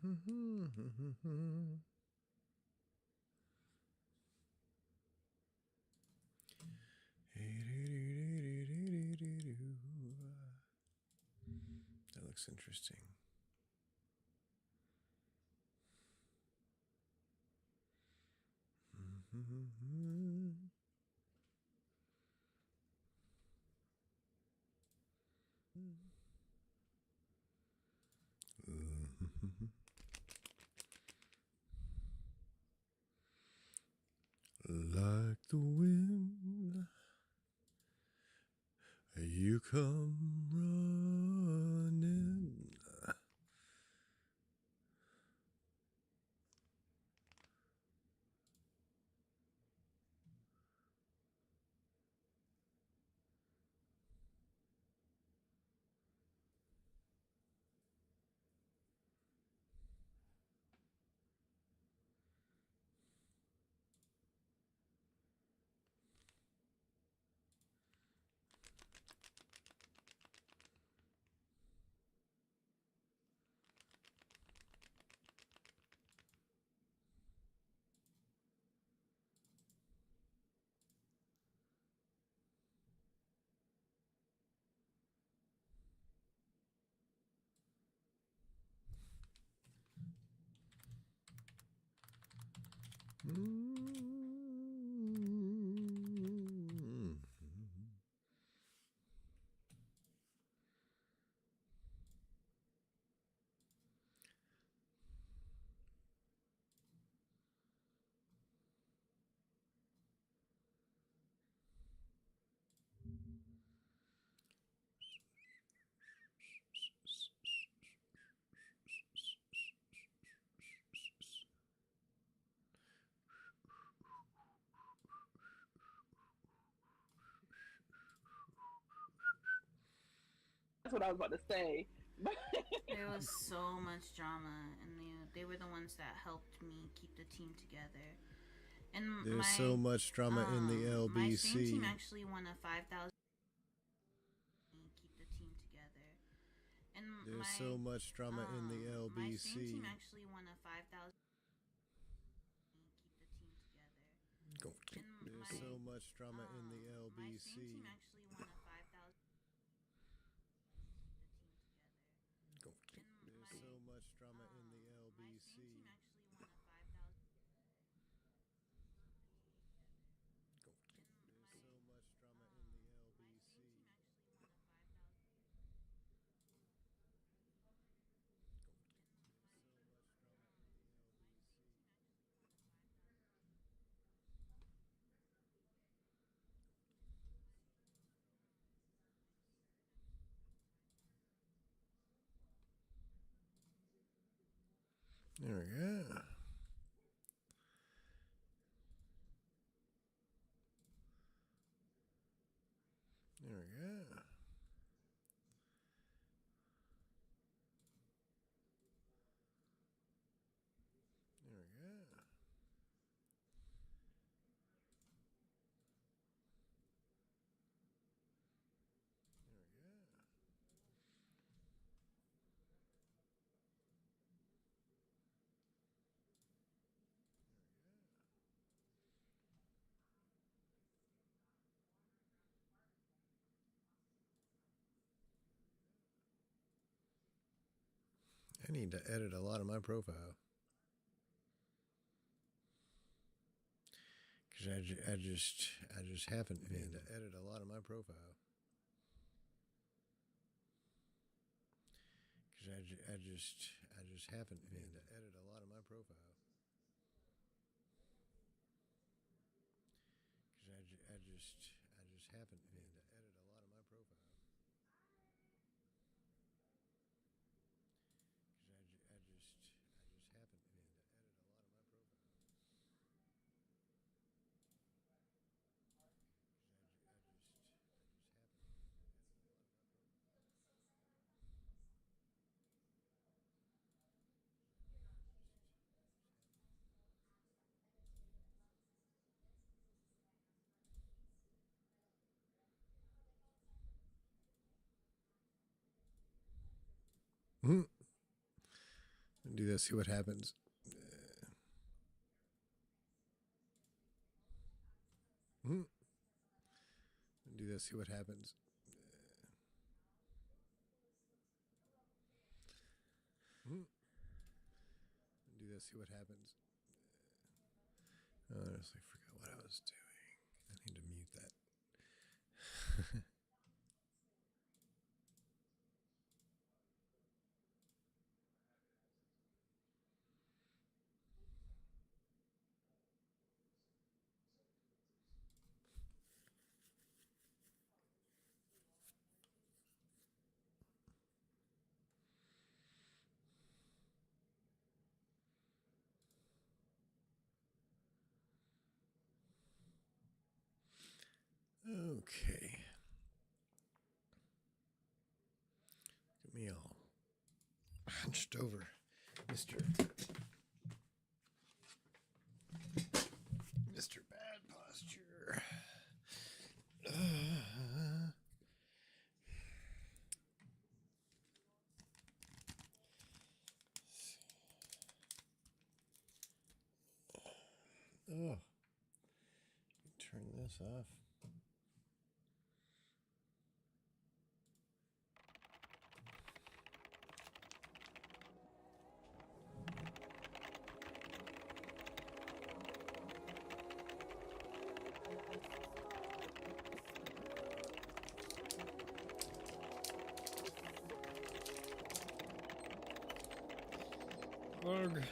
That looks interesting. Like the wind, you come running. That's what I was about to say. There was so much drama, and they were the ones that helped me keep the team together. And There's so much drama in the LBC. My same team actually won a 5,000. Keep the team together. And There's so much drama in the LBC. My same team actually won a 5,000. Keep the team together. There's so much drama in the LBC. My same team actually won a 5,000. There's so much drama in the LBC. My same team actually won a 5,000. There's so much drama in the LBC. There we go. There we go. There we go. There we go. I need to edit a lot of my profile. Because I just haven't been to edit a lot of my profile. Because I just haven't been to edit a lot of my profile. Because I just haven't been to edit a lot of my profile. Because I just haven't been to edit a lot of my profile. Do this, see what happens. Do this, see what happens. Do this, see what happens. I honestly forgot what I was doing. I need to mute that. Okay. Look at me all hunched over, Mr. Bad Posture. Oh, turn this off. Ugh.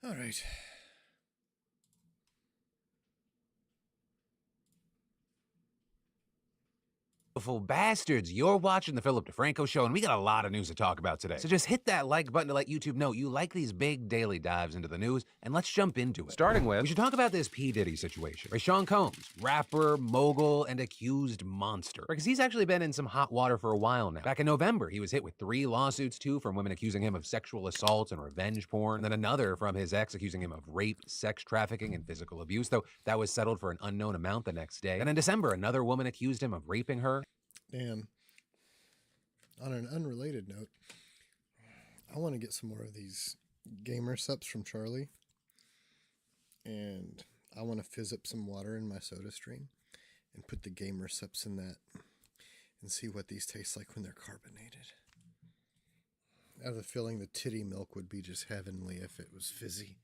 Right. Beautiful bastards, you're watching the Philip DeFranco Show, and we got a lot of news to talk about today. So just hit that like button to let YouTube know you like these big daily dives into the news, and let's jump into it. Starting with, we should talk about this P. Diddy situation. Sean Combs, rapper, mogul, and accused monster. Because he's actually been in some hot water for a while now. Back in November, he was hit with 3 lawsuits, 2 from women accusing him of sexual assault and revenge porn, and then another from his ex accusing him of rape, sex trafficking, and physical abuse, though that was settled for an unknown amount the next day. And in December, another woman accused him of raping her. And on an unrelated note, I want to get some more of these gamer sups from Charlie. And I want to fizz up some water in my soda stream and put the gamer sups in that and see what these taste like when they're carbonated. I have a feeling the titty milk would be just heavenly if it was fizzy.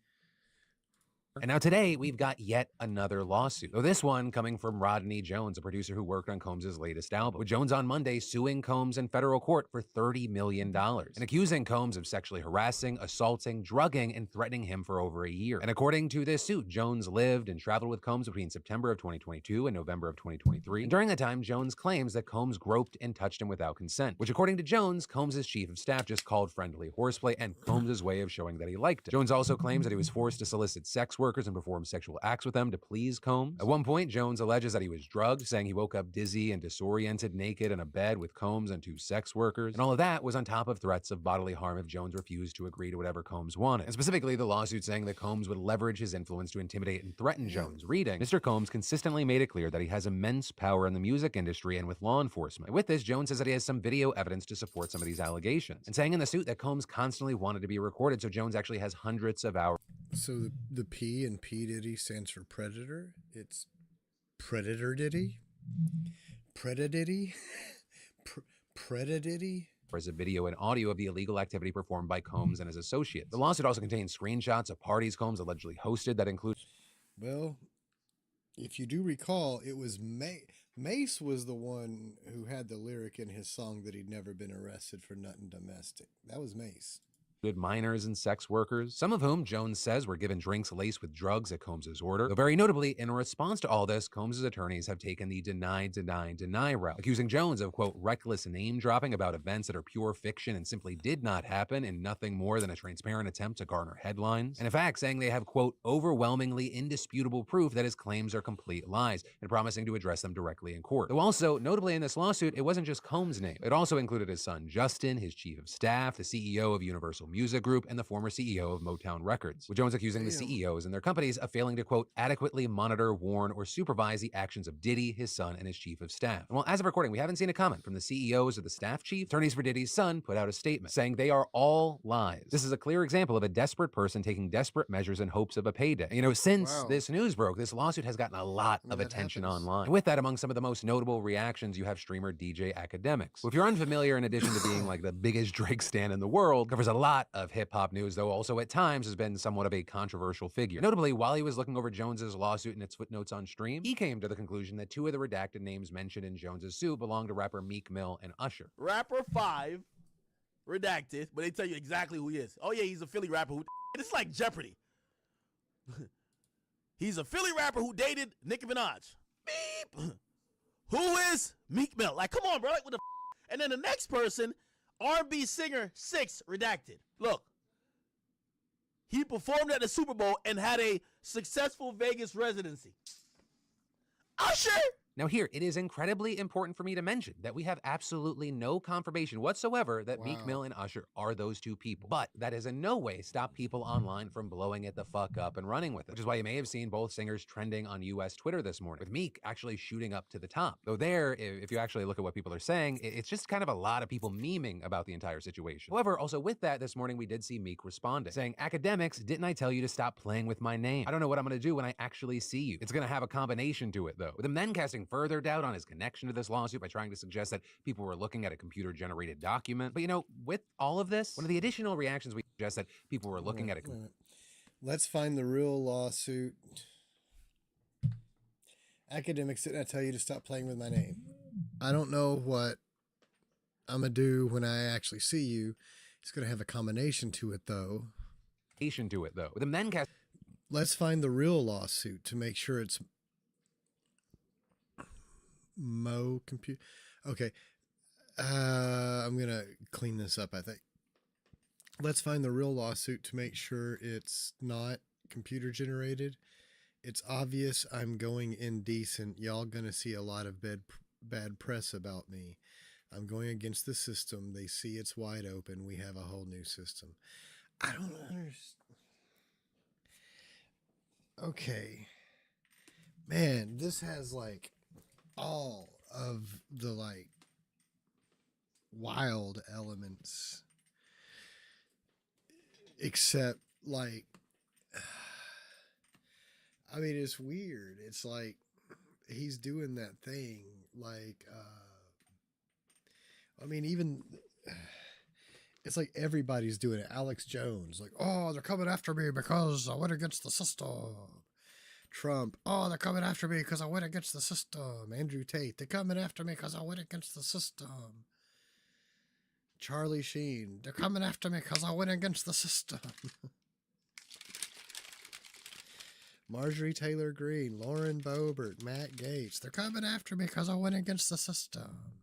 And now today, we've got yet another lawsuit. Though this one coming from Rodney Jones, a producer who worked on Combs' latest album. With Jones on Monday suing Combs in federal court for $30 million and accusing Combs of sexually harassing, assaulting, drugging, and threatening him for over a year. And according to this suit, Jones lived and traveled with Combs between September of 2022 and November of 2023. And during that time, Jones claims that Combs groped and touched him without consent, which according to Jones, Combs' chief of staff just called friendly horseplay and Combs' way of showing that he liked it. Jones also claims that he was forced to solicit sex work workers and performed sexual acts with them to please Combs. At one point, Jones alleges that he was drugged, saying he woke up dizzy and disoriented, naked in a bed with Combs and 2 sex workers. And all of that was on top of threats of bodily harm if Jones refused to agree to whatever Combs wanted. And specifically, the lawsuit saying that Combs would leverage his influence to intimidate and threaten Jones. Reading, Mr. Combs consistently made it clear that he has immense power in the music industry and with law enforcement. With this, Jones says that he has some video evidence to support some of these allegations, and saying in the suit that Combs constantly wanted to be recorded, so Jones actually has hundreds of hours. So the P in P. Diddy stands for predator. It's Predator Diddy? Predidity? Predidity? As a video and audio of the illegal activity performed by Combs and his associates. The lawsuit also contains screenshots of parties Combs allegedly hosted that include... Well, if you do recall, it was Mace was the one who had the lyric in his song that he'd never been arrested for nothing domestic. That was Mace. Minors and sex workers, some of whom Jones says were given drinks laced with drugs at Combs' order. Though very notably, in response to all this, Combs' attorneys have taken the deny route, accusing Jones of, quote, reckless name-dropping about events that are pure fiction and simply did not happen and nothing more than a transparent attempt to garner headlines. And in fact, saying they have, quote, overwhelmingly indisputable proof that his claims are complete lies and promising to address them directly in court. Though also, notably in this lawsuit, it wasn't just Combs' name. It also included his son Justin, his chief of staff, the CEO of Universal Music Group, and the former CEO of Motown Records, with Jones accusing the CEOs and their companies of failing to, quote, adequately monitor, warn, or supervise the actions of Diddy, his son, and his chief of staff. And while as of recording, we haven't seen a comment from the CEOs or the staff chief, attorneys for Diddy's son put out a statement saying they are all lies. This is a clear example of a desperate person taking desperate measures in hopes of a payday. You know, since this news broke, this lawsuit has gotten a lot of attention online. And with that, among some of the most notable reactions, you have streamer DJ Academics, who, if you're unfamiliar, in addition to being like the biggest Drake stan in the world, covers a lot of hip-hop news, though also at times has been somewhat of a controversial figure. Notably, while he was looking over Jones's lawsuit and its footnotes on stream, he came to the conclusion that 2 of the redacted names mentioned in Jones's suit belonged to rapper Meek Mill and Usher. Rapper 5, redacted, but they tell you exactly who he is. Oh yeah, he's a Philly rapper who... It's like Jeopardy. He's a Philly rapper who dated Nicki Minaj. Beep. Who is Meek Mill? Like, come on, bro. Like, what the And then the next person, R&B singer 6, redacted. Look. He performed at the Super Bowl and had a successful Vegas residency. Usher! Now here, it is incredibly important for me to mention that we have absolutely no confirmation whatsoever that Meek Mill and Usher are those 2 people. But that has in no way stopped people online from blowing it the fuck up and running with it, which is why you may have seen both singers trending on US Twitter this morning, with Meek actually shooting up to the top. Though there, if you actually look at what people are saying, it's just kind of a lot of people memeing about the entire situation. However, also with that, this morning we did see Meek responding, saying, academics, didn't I tell you to stop playing with my name? I don't know what I'm gonna do when I actually see you. It's gonna have a combination to it, though, with him then casting further doubt on his connection to this lawsuit by trying to suggest that people were looking at a computer-generated document. But you know, with all of this, one of the additional reactions we suggest that people were looking at a... Let's find the real lawsuit. Academics, didn't I tell you to stop playing with my name? I don't know what I'm going to do when I actually see you. It's going to have a combination to it, though. With him then cast... Let's find the real lawsuit to make sure it's compute. Okay. I'm going to clean this up, I think. Let's find the real lawsuit to make sure it's not computer generated. It's obvious I'm going indecent. Y'all going to see a lot of bad press about me. I'm going against the system. They see it's wide open. We have a whole new system. I don't understand. Okay. Man, this has like all of the like wild elements, except like, I mean, it's weird. It's like he's doing that thing like, I mean, even it's like everybody's doing it. Alex Jones, like, oh, they're coming after me because I went against the system. Trump, oh, they're coming after me because I went against the system. Andrew Tate, they're coming after me because I went against the system. Charlie Sheen, they're coming after me because I went against the system. Marjorie Taylor Greene, Lauren Boebert, Matt Gaetz, they're coming after me because I went against the system.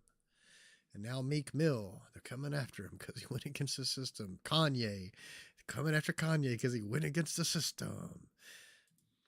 And now Meek Mill, they're coming after him because he went against the system. Kanye, they're coming after Kanye because he went against the system.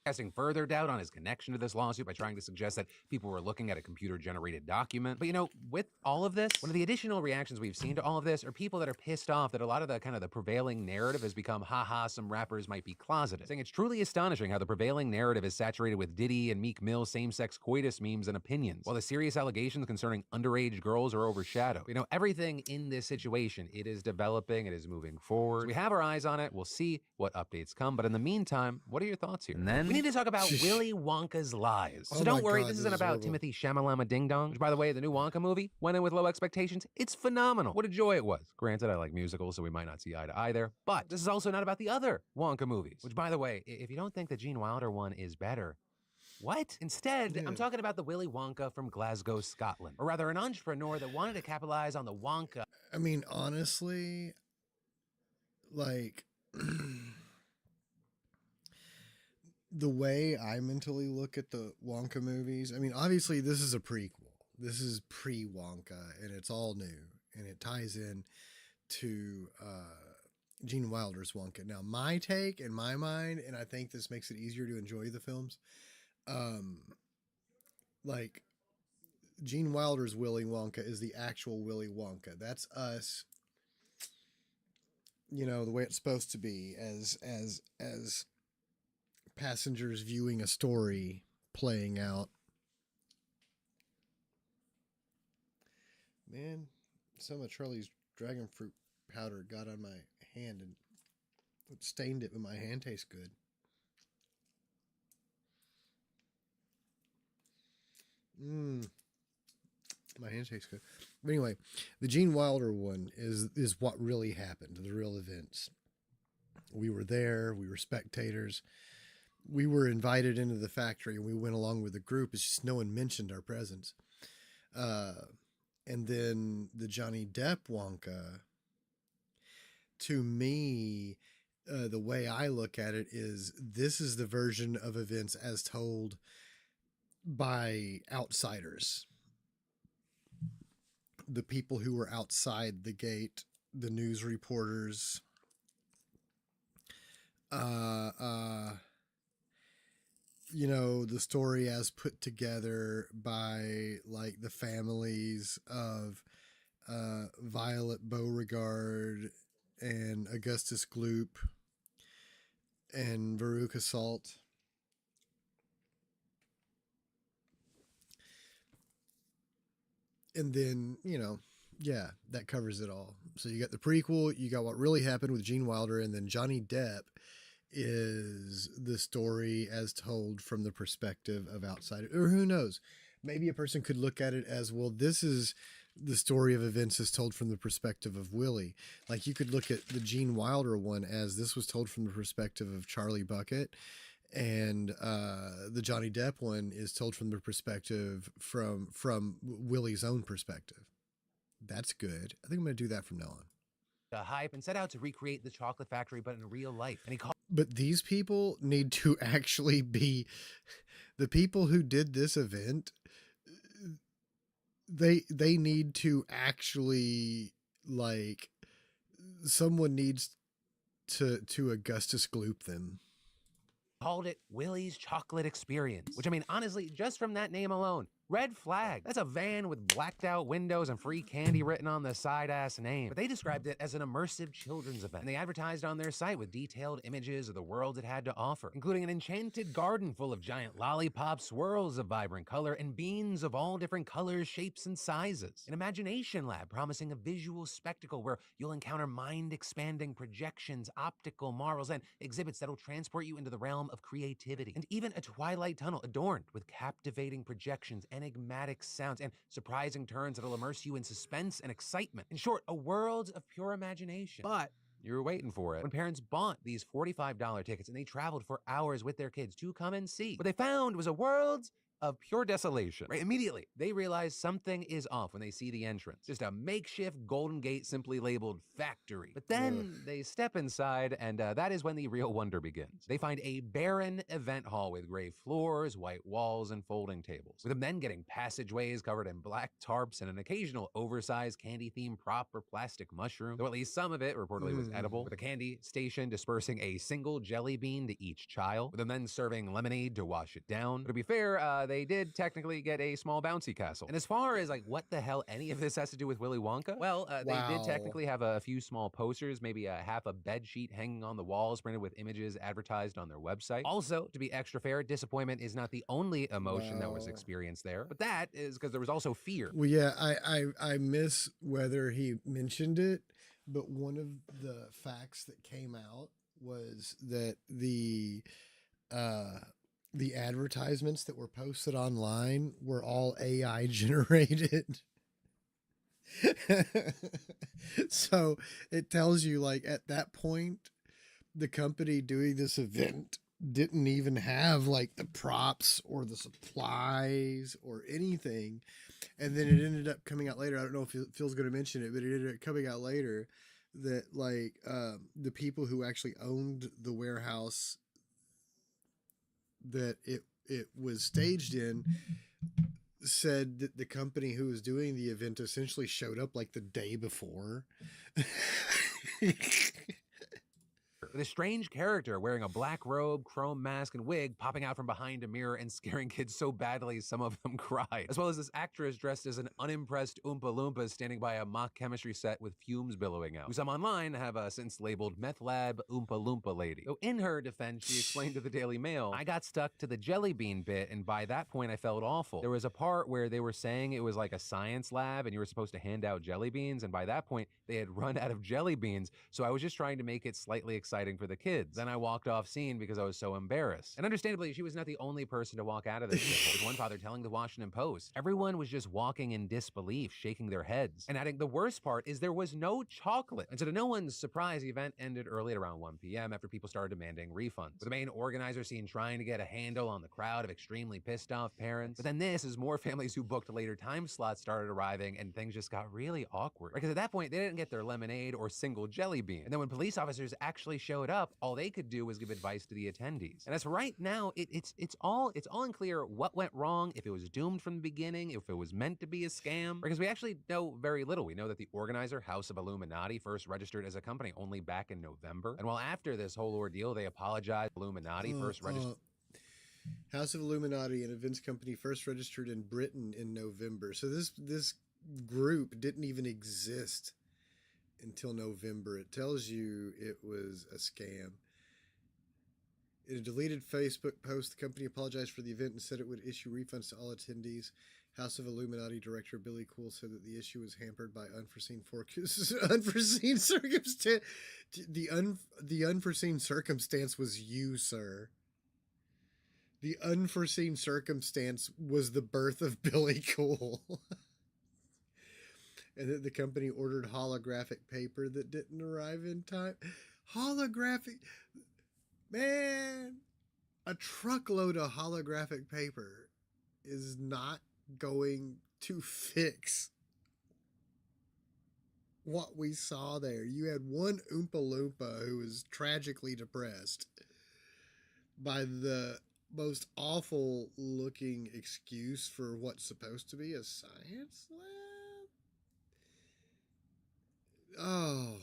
casting further doubt on his connection to this lawsuit by trying to suggest that people were looking at a computer-generated document. But you know, with all of this, one of the additional reactions we've seen to all of this are people that are pissed off that a lot of the kind of the prevailing narrative has become, haha, some rappers might be closeted. Saying it's truly astonishing how the prevailing narrative is saturated with Diddy and Meek Mill same-sex coitus memes and opinions, while the serious allegations concerning underage girls are overshadowed. You know, everything in this situation, it is developing, it is moving forward. So we have our eyes on it. We'll see what updates come. But in the meantime, what are your thoughts here? And then we need to talk about Willy Wonka's lies. So don't worry, this isn't about Timothy Shamalama Ding Dong, which, by the way, the new Wonka movie went in with low expectations. It's phenomenal. What a joy it was. Granted, I like musicals, so we might not see eye to eye there. But this is also not about the other Wonka movies, which, by the way, if you don't think the Gene Wilder one is better, what? Instead, I'm talking about the Willy Wonka from Glasgow, Scotland. Or rather, an entrepreneur that wanted to capitalize on the Wonka. I mean, honestly, like, the way I mentally look at the Wonka movies, I mean, obviously, this is a prequel. This is pre-Wonka, and it's all new, and it ties in to Gene Wilder's Wonka. Now, my take in my mind, and I think this makes it easier to enjoy the films, like, Gene Wilder's Willy Wonka is the actual Willy Wonka. That's us, you know, the way it's supposed to be, as passengers viewing a story playing out. Man, some of Charlie's dragon fruit powder got on my hand and it stained it, but my hand tastes good. My hand tastes good. But anyway, the Gene Wilder one is what really happened, the real events. We were there, we were spectators. We were invited into the factory and we went along with the group. It's just no one mentioned our presence. And then the Johnny Depp Wonka, to me, the way I look at it is this is the version of events as told by outsiders. The people who were outside the gate, the news reporters, you know, the story as put together by like the families of Violet Beauregard and Augustus Gloop and Veruca Salt. And then, you know, yeah, that covers it all. So you got the prequel, you got what really happened with Gene Wilder, and then Johnny Depp is the story as told from the perspective of outsiders. Or who knows? Maybe a person could look at it as, well, this is the story of events as told from the perspective of Willie. Like you could look at the Gene Wilder one as this was told from the perspective of Charlie Bucket. And the Johnny Depp one is told from the perspective from Willie's own perspective. That's good. I think I'm going to do that from now on. The hype and set out to recreate the chocolate factory, but in real life. And he called. But these people need to actually be the people who did this event. They need to actually, like, someone needs to Augustus Gloop them. Called it Willie's Chocolate Experience, which, I mean, honestly, just from that name alone, red flag. That's a van with blacked out windows and free candy written on the side-ass name. But they described it as an immersive children's event, and they advertised on their site with detailed images of the world it had to offer, including an enchanted garden full of giant lollipops, swirls of vibrant color, and beans of all different colors, shapes, and sizes. An imagination lab promising a visual spectacle where you'll encounter mind-expanding projections, optical marvels, and exhibits that'll transport you into the realm of creativity. And even a twilight tunnel adorned with captivating projections, enigmatic sounds, and surprising turns that'll immerse you in suspense and excitement. In short, a world of pure imagination. But you were waiting for it. When parents bought these $45 tickets and they traveled for hours with their kids to come and see, what they found was a world of pure desolation. Right, immediately, they realize something is off when they see the entrance. Just a makeshift Golden Gate simply labeled factory. But then they step inside, and that is when the real wonder begins. They find a barren event hall with gray floors, white walls, and folding tables, with them then getting passageways covered in black tarps and an occasional oversized candy-themed prop or plastic mushroom, though at least some of it reportedly was edible, with a candy station dispersing a single jelly bean to each child, with them then serving lemonade to wash it down. But to be fair, they did technically get a small bouncy castle. And as far as like what the hell any of this has to do with Willy Wonka, well, they did technically have a few small posters, maybe a half a bed sheet hanging on the walls printed with images advertised on their website. Also, to be extra fair, disappointment is not the only emotion that was experienced there, but that is because there was also fear. Well, yeah, I miss whether he mentioned it, but one of the facts that came out was that the advertisements that were posted online were all AI generated. So it tells you, like, at that point, the company doing this event didn't even have like the props or the supplies or anything. And then it ended up coming out later. I don't know if Phil's going to mention it, but it ended up coming out later that like the people who actually owned the warehouse that it was staged in said that the company who was doing the event essentially showed up like the day before. With a strange character wearing a black robe, chrome mask, and wig popping out from behind a mirror and scaring kids so badly some of them cried. As well as this actress dressed as an unimpressed Oompa Loompa standing by a mock chemistry set with fumes billowing out, who some online have since labeled Meth Lab Oompa Loompa Lady. Though in her defense, she explained to the Daily Mail, "I got stuck to the jelly bean bit, and by that point I felt awful. There was a part where they were saying it was like a science lab and you were supposed to hand out jelly beans, and by that point they had run out of jelly beans, so I was just trying to make it slightly exciting for the kids. Then I walked off scene because I was so embarrassed." And understandably, she was not the only person to walk out of this shit. With one father telling the Washington Post, "Everyone was just walking in disbelief, shaking their heads." And adding, "The worst part is there was no chocolate." And so to no one's surprise, the event ended early at around 1 p.m. after people started demanding refunds, with the main organizer seen trying to get a handle on the crowd of extremely pissed off parents. But then this, as more families who booked later time slots started arriving, and things just got really awkward. Because at that point, they didn't get their lemonade or single jelly bean. And then when police officers actually showed up, all they could do was give advice to the attendees. And as for right now, it's all unclear what went wrong, if it was doomed from the beginning, if it was meant to be a scam, because we actually know very little. We know that the organizer, House of Illuminati, first registered as a company only back in November. And while after this whole ordeal, they apologized. Illuminati first registered. House of Illuminati, an events company, first registered in Britain in November. So this group didn't even exist until November. It tells you it was a scam. In a deleted Facebook post, the company apologized for the event and said it would issue refunds to all attendees. House of Illuminati director Billy Cool said that the issue was hampered by unforeseen circumstance. The unforeseen circumstance was you, sir. The unforeseen circumstance was the birth of Billy Cool. And that the company ordered holographic paper that didn't arrive in time. Holographic... Man, a truckload of holographic paper is not going to fix what we saw there. You had one Oompa Loompa who was tragically depressed by the most awful looking excuse for what's supposed to be a science lab. Oh,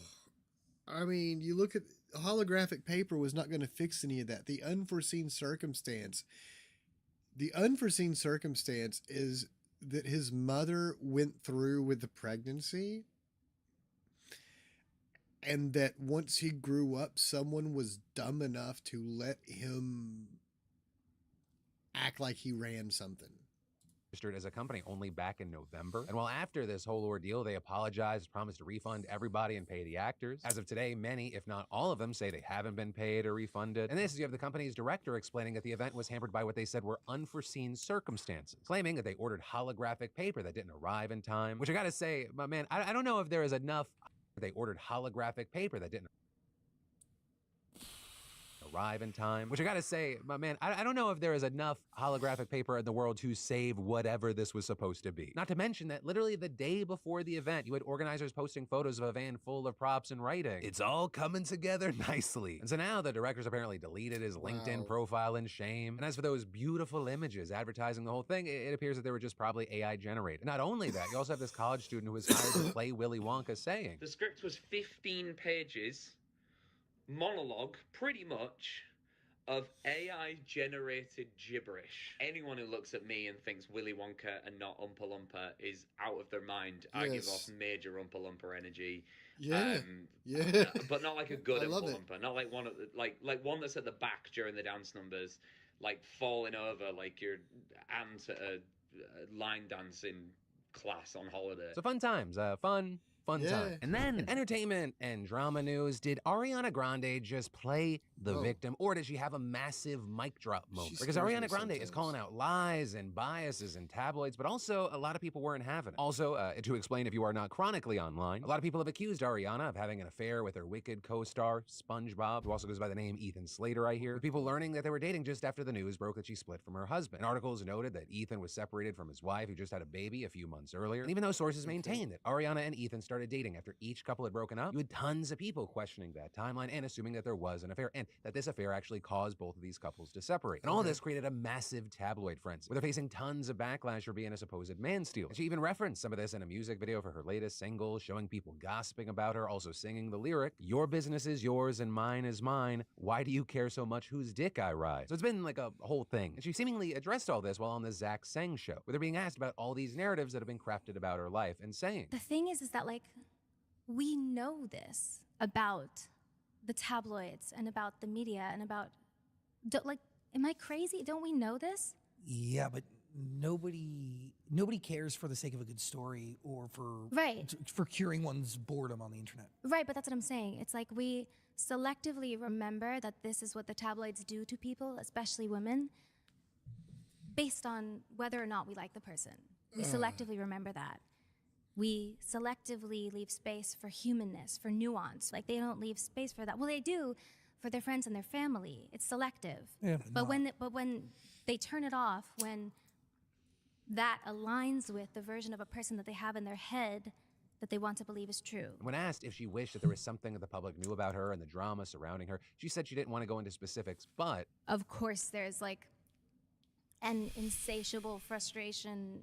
I mean, you look at holographic paper was not going to fix any of that. The unforeseen circumstance is that his mother went through with the pregnancy, and that once he grew up, someone was dumb enough to let him act like he ran something. Registered as a company only back in November. And while after this whole ordeal, they apologized, promised to refund everybody and pay the actors. As of today, many, if not all of them, say they haven't been paid or refunded. And this, you have the company's director explaining that the event was hampered by what they said were unforeseen circumstances, claiming that they ordered holographic paper that didn't arrive in time, which I gotta say, my man, I don't know if there is enough. They ordered holographic paper that didn't arrive in time. Which I gotta say, my man, I don't know if there is enough holographic paper in the world to save whatever this was supposed to be. Not to mention that literally the day before the event, you had organizers posting photos of a van full of props and writing. It's all coming together nicely. And so now the director's apparently deleted his LinkedIn profile in shame. And as for those beautiful images advertising the whole thing, it appears that they were just probably AI generated. Not only that, you also have this college student who was hired to play Willy Wonka saying, the script was 15 pages, monologue, pretty much, of AI-generated gibberish. Anyone who looks at me and thinks Willy Wonka and not Oompa Loompa is out of their mind. I give off major Oompa Loompa energy. Yeah, but not like a good I love Oompa it. Loompa. Not like one of the, like one that's at the back during the dance numbers, like falling over like your aunt at a line dancing class on holiday. so fun times, fun time. And then in entertainment and drama news, did Ariana Grande just play the victim, or did she have a massive mic drop moment? Because Ariana Grande is calling out lies and biases in tabloids, but also a lot of people weren't having it. Also, to explain if you are not chronically online, a lot of people have accused Ariana of having an affair with her Wicked co-star, SpongeBob, who also goes by the name Ethan Slater, I hear, with people learning that they were dating just after the news broke that she split from her husband. And articles noted that Ethan was separated from his wife, who just had a baby a few months earlier. And even though sources maintain that Ariana and Ethan started dating after each couple had broken up, you had tons of people questioning that timeline and assuming that there was an affair, and that this affair actually caused both of these couples to separate. And all this created a massive tabloid frenzy, where they're facing tons of backlash for being a supposed man-stealer. And she even referenced some of this in a music video for her latest single, showing people gossiping about her, also singing the lyric, "Your business is yours and mine is mine. Why do you care so much whose dick I ride?" So it's been like a whole thing. And she seemingly addressed all this while on the Zach Sang show, where they're being asked about all these narratives that have been crafted about her life, and saying, the thing is that, like, we know this about the tabloids and about the media and about, like, am I crazy? Don't we know this? Yeah, but nobody cares for the sake of a good story or for for curing one's boredom on the internet. Right, but that's what I'm saying. It's like we selectively remember that this is what the tabloids do to people, especially women, based on whether or not we like the person. We selectively remember that. We selectively leave space for humanness, for nuance. Like, they don't leave space for that. Well, they do for their friends and their family. It's selective. Yeah, but when they turn it off, when that aligns with the version of a person that they have in their head that they want to believe is true. when asked if she wished that there was something that the public knew about her and the drama surrounding her, she said she didn't want to go into specifics, but Of course, there's like an insatiable frustration,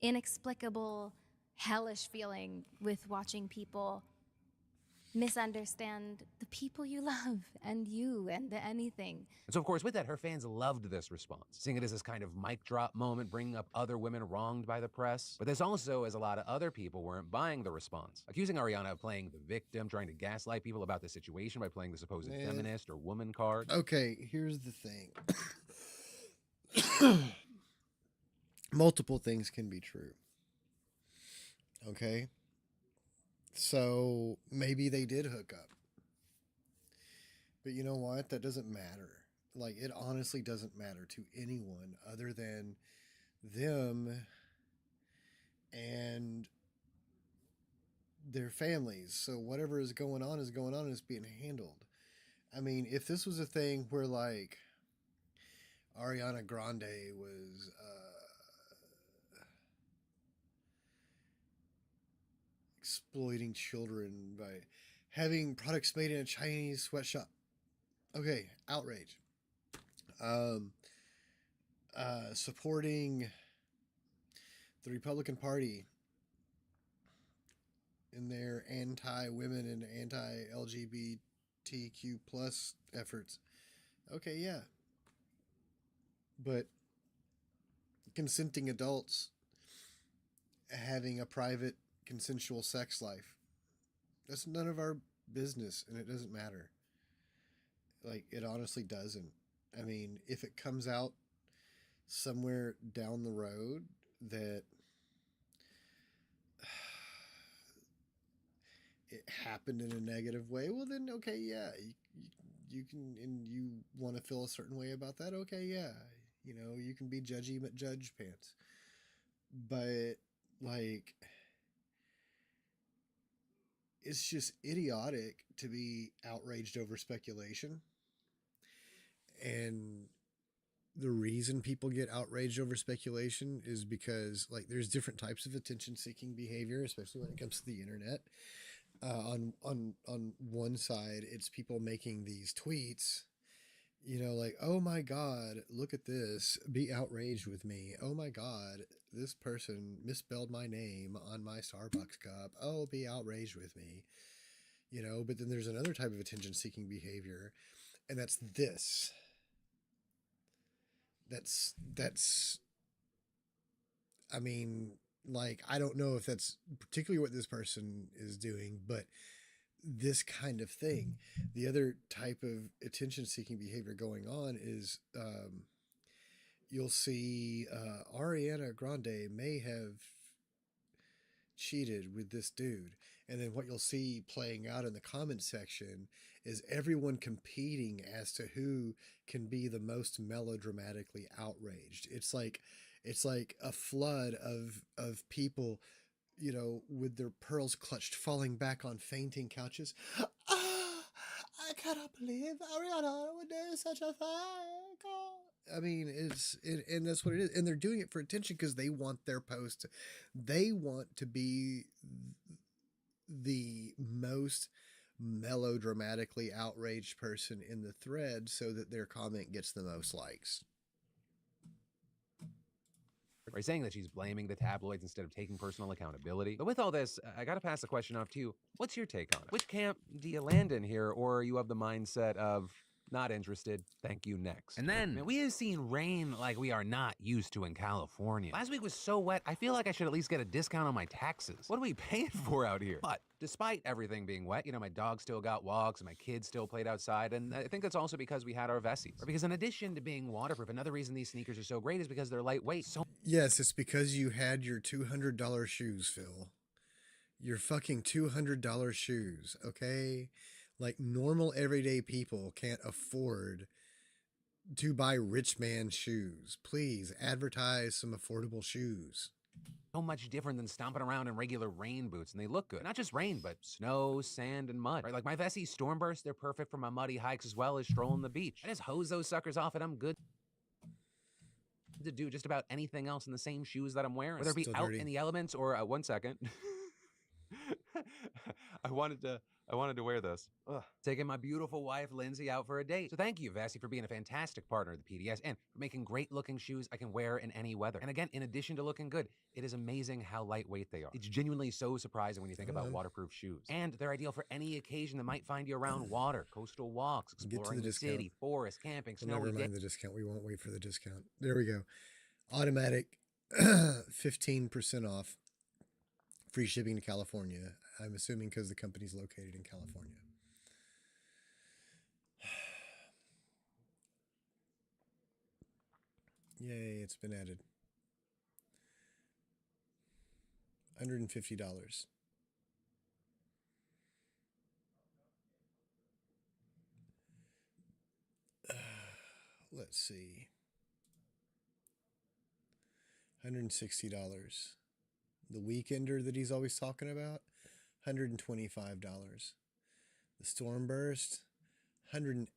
inexplicable, hellish feeling with watching people misunderstand the people you love and you and anything. And so, of course, with that, her fans loved this response, seeing it as this kind of mic drop moment, bringing up other women wronged by the press. But this also, as a lot of other people weren't buying the response, accusing Ariana of playing the victim, trying to gaslight people about the situation by playing the supposed feminist or woman card. Okay, here's the thing. Multiple things can be true. Okay? So maybe they did hook up. But you know what? That doesn't matter. Like, it honestly doesn't matter to anyone other than them and their families. So whatever is going on and it's being handled. I mean, if this was a thing where, like, Ariana Grande was exploiting children by having products made in a Chinese sweatshop. Okay, outrage. Supporting the Republican Party in their anti-women and anti-LGBTQ plus efforts. Okay, yeah. But consenting adults having a private consensual sex life, that's none of our business, and it doesn't matter. Like, it honestly doesn't. I mean, if it comes out somewhere down the road that it happened in a negative way, well then, okay, yeah, you can, and you want to feel a certain way about that, okay, yeah, you know, you can be judgy but judge pants. But, like, it's just idiotic to be outraged over speculation. And the reason people get outraged over speculation is because, like, there's different types of attention-seeking behavior, especially when it comes to the internet. On one side, it's people making these tweets, you know, like, oh my God, look at this, be outraged with me. Oh my God, this person misspelled my name on my Starbucks cup. Oh, be outraged with me. You know, but then there's another type of attention-seeking behavior, and that's this. That's, I mean, like, I don't know if that's particularly what this person is doing, but this kind of thing. The other type of attention-seeking behavior going on is, you'll see Ariana Grande may have cheated with this dude. And then what you'll see playing out in the comment section is everyone competing as to who can be the most melodramatically outraged. It's like a flood of people, you know, with their pearls clutched, falling back on fainting couches. Ah, I cannot believe Ariana would do such a thing. Oh. I mean, and that's what it is. And they're doing it for attention because they want their post. They want to be the most melodramatically outraged person in the thread so that their comment gets the most likes. Right, saying that she's blaming the tabloids instead of taking personal accountability. But with all this, I gotta pass the question off to you. What's your take on it? Which camp do you land in here, or are you of the mindset of not interested, thank you, next? And then, man, we have seen rain like we are not used to in California. Last week was so wet, I feel like I should at least get a discount on my taxes. What are we paying for out here? But despite everything being wet, you know, my dog still got walks and my kids still played outside, and I think that's also because we had our Vessies. Or because in addition to being waterproof, another reason these sneakers are so great is because they're lightweight. So yes, it's because you had your $200 shoes, Phil. Your fucking $200 shoes, okay? Like, normal everyday people can't afford to buy rich man shoes. Please advertise some affordable shoes. So much different than stomping around in regular rain boots, and they look good. Not just rain, but snow, sand, and mud. Right? Like my Vessi Stormburst, they're perfect for my muddy hikes as well as strolling the beach. I just hose those suckers off and I'm good to do just about anything else in the same shoes that I'm wearing. Whether it be out in the elements or, 1 second. I wanted to wear this. Ugh. Taking my beautiful wife, Lindsay, out for a date. So thank you, Vassie, for being a fantastic partner of the PDS and for making great looking shoes I can wear in any weather. And again, in addition to looking good, it is amazing how lightweight they are. It's genuinely so surprising when you think about waterproof shoes. And they're ideal for any occasion that might find you around water, coastal walks, exploring the city, forest, camping, snowy Never mind the discount. We won't wait for the discount. There we go. Automatic 15% off. Free shipping to California. I'm assuming because the company's located in California. Yay, it's been added. $150. Let's see. $160. The Weekender that he's always talking about, $125. The Stormburst, $180.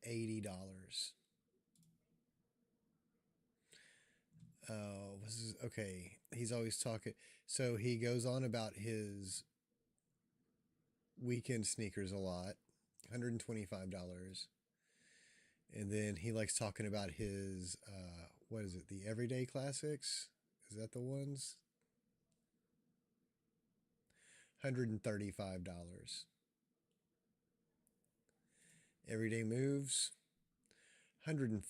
Okay, he's always talking. So he goes on about his weekend sneakers a lot, $125. And then he likes talking about his, what is it, the Everyday Classics? Is that the ones? $135. Everyday Moves, $145.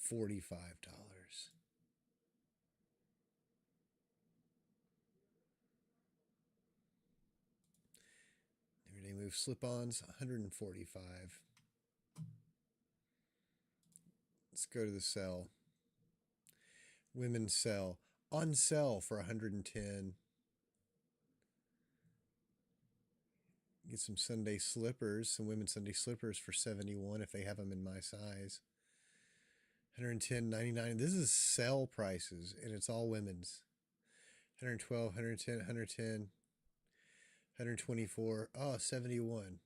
Everyday Move slip-ons, $145. Let's go to the sale. Women's sale. On sale for $110. Get some Sunday slippers, some women's Sunday slippers for $71 if they have them in my size. $110.99. This is sale prices, and it's all women's. $112, $110, $110, $124. Oh, $71.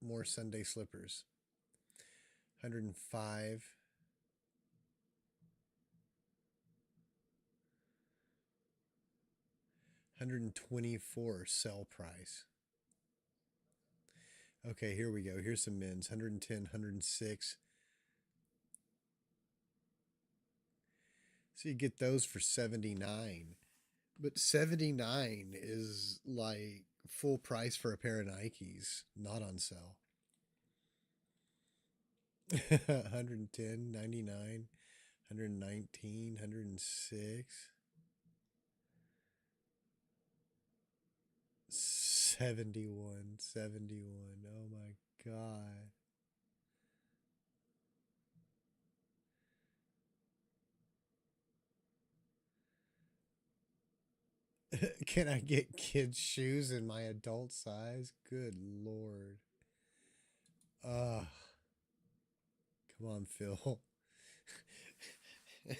More Sunday slippers. $105. 124 sell price. Okay, here we go. Here's some men's. 110, 106. So you get those for 79. But 79 is like full price for a pair of Nikes, not on sale. 110, 99, 119, 106. 71, 71. Oh my God. Can I get kids' shoes in my adult size? Good Lord. Come on, Phil. A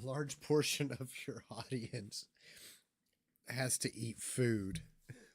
large portion of your audience has to eat food.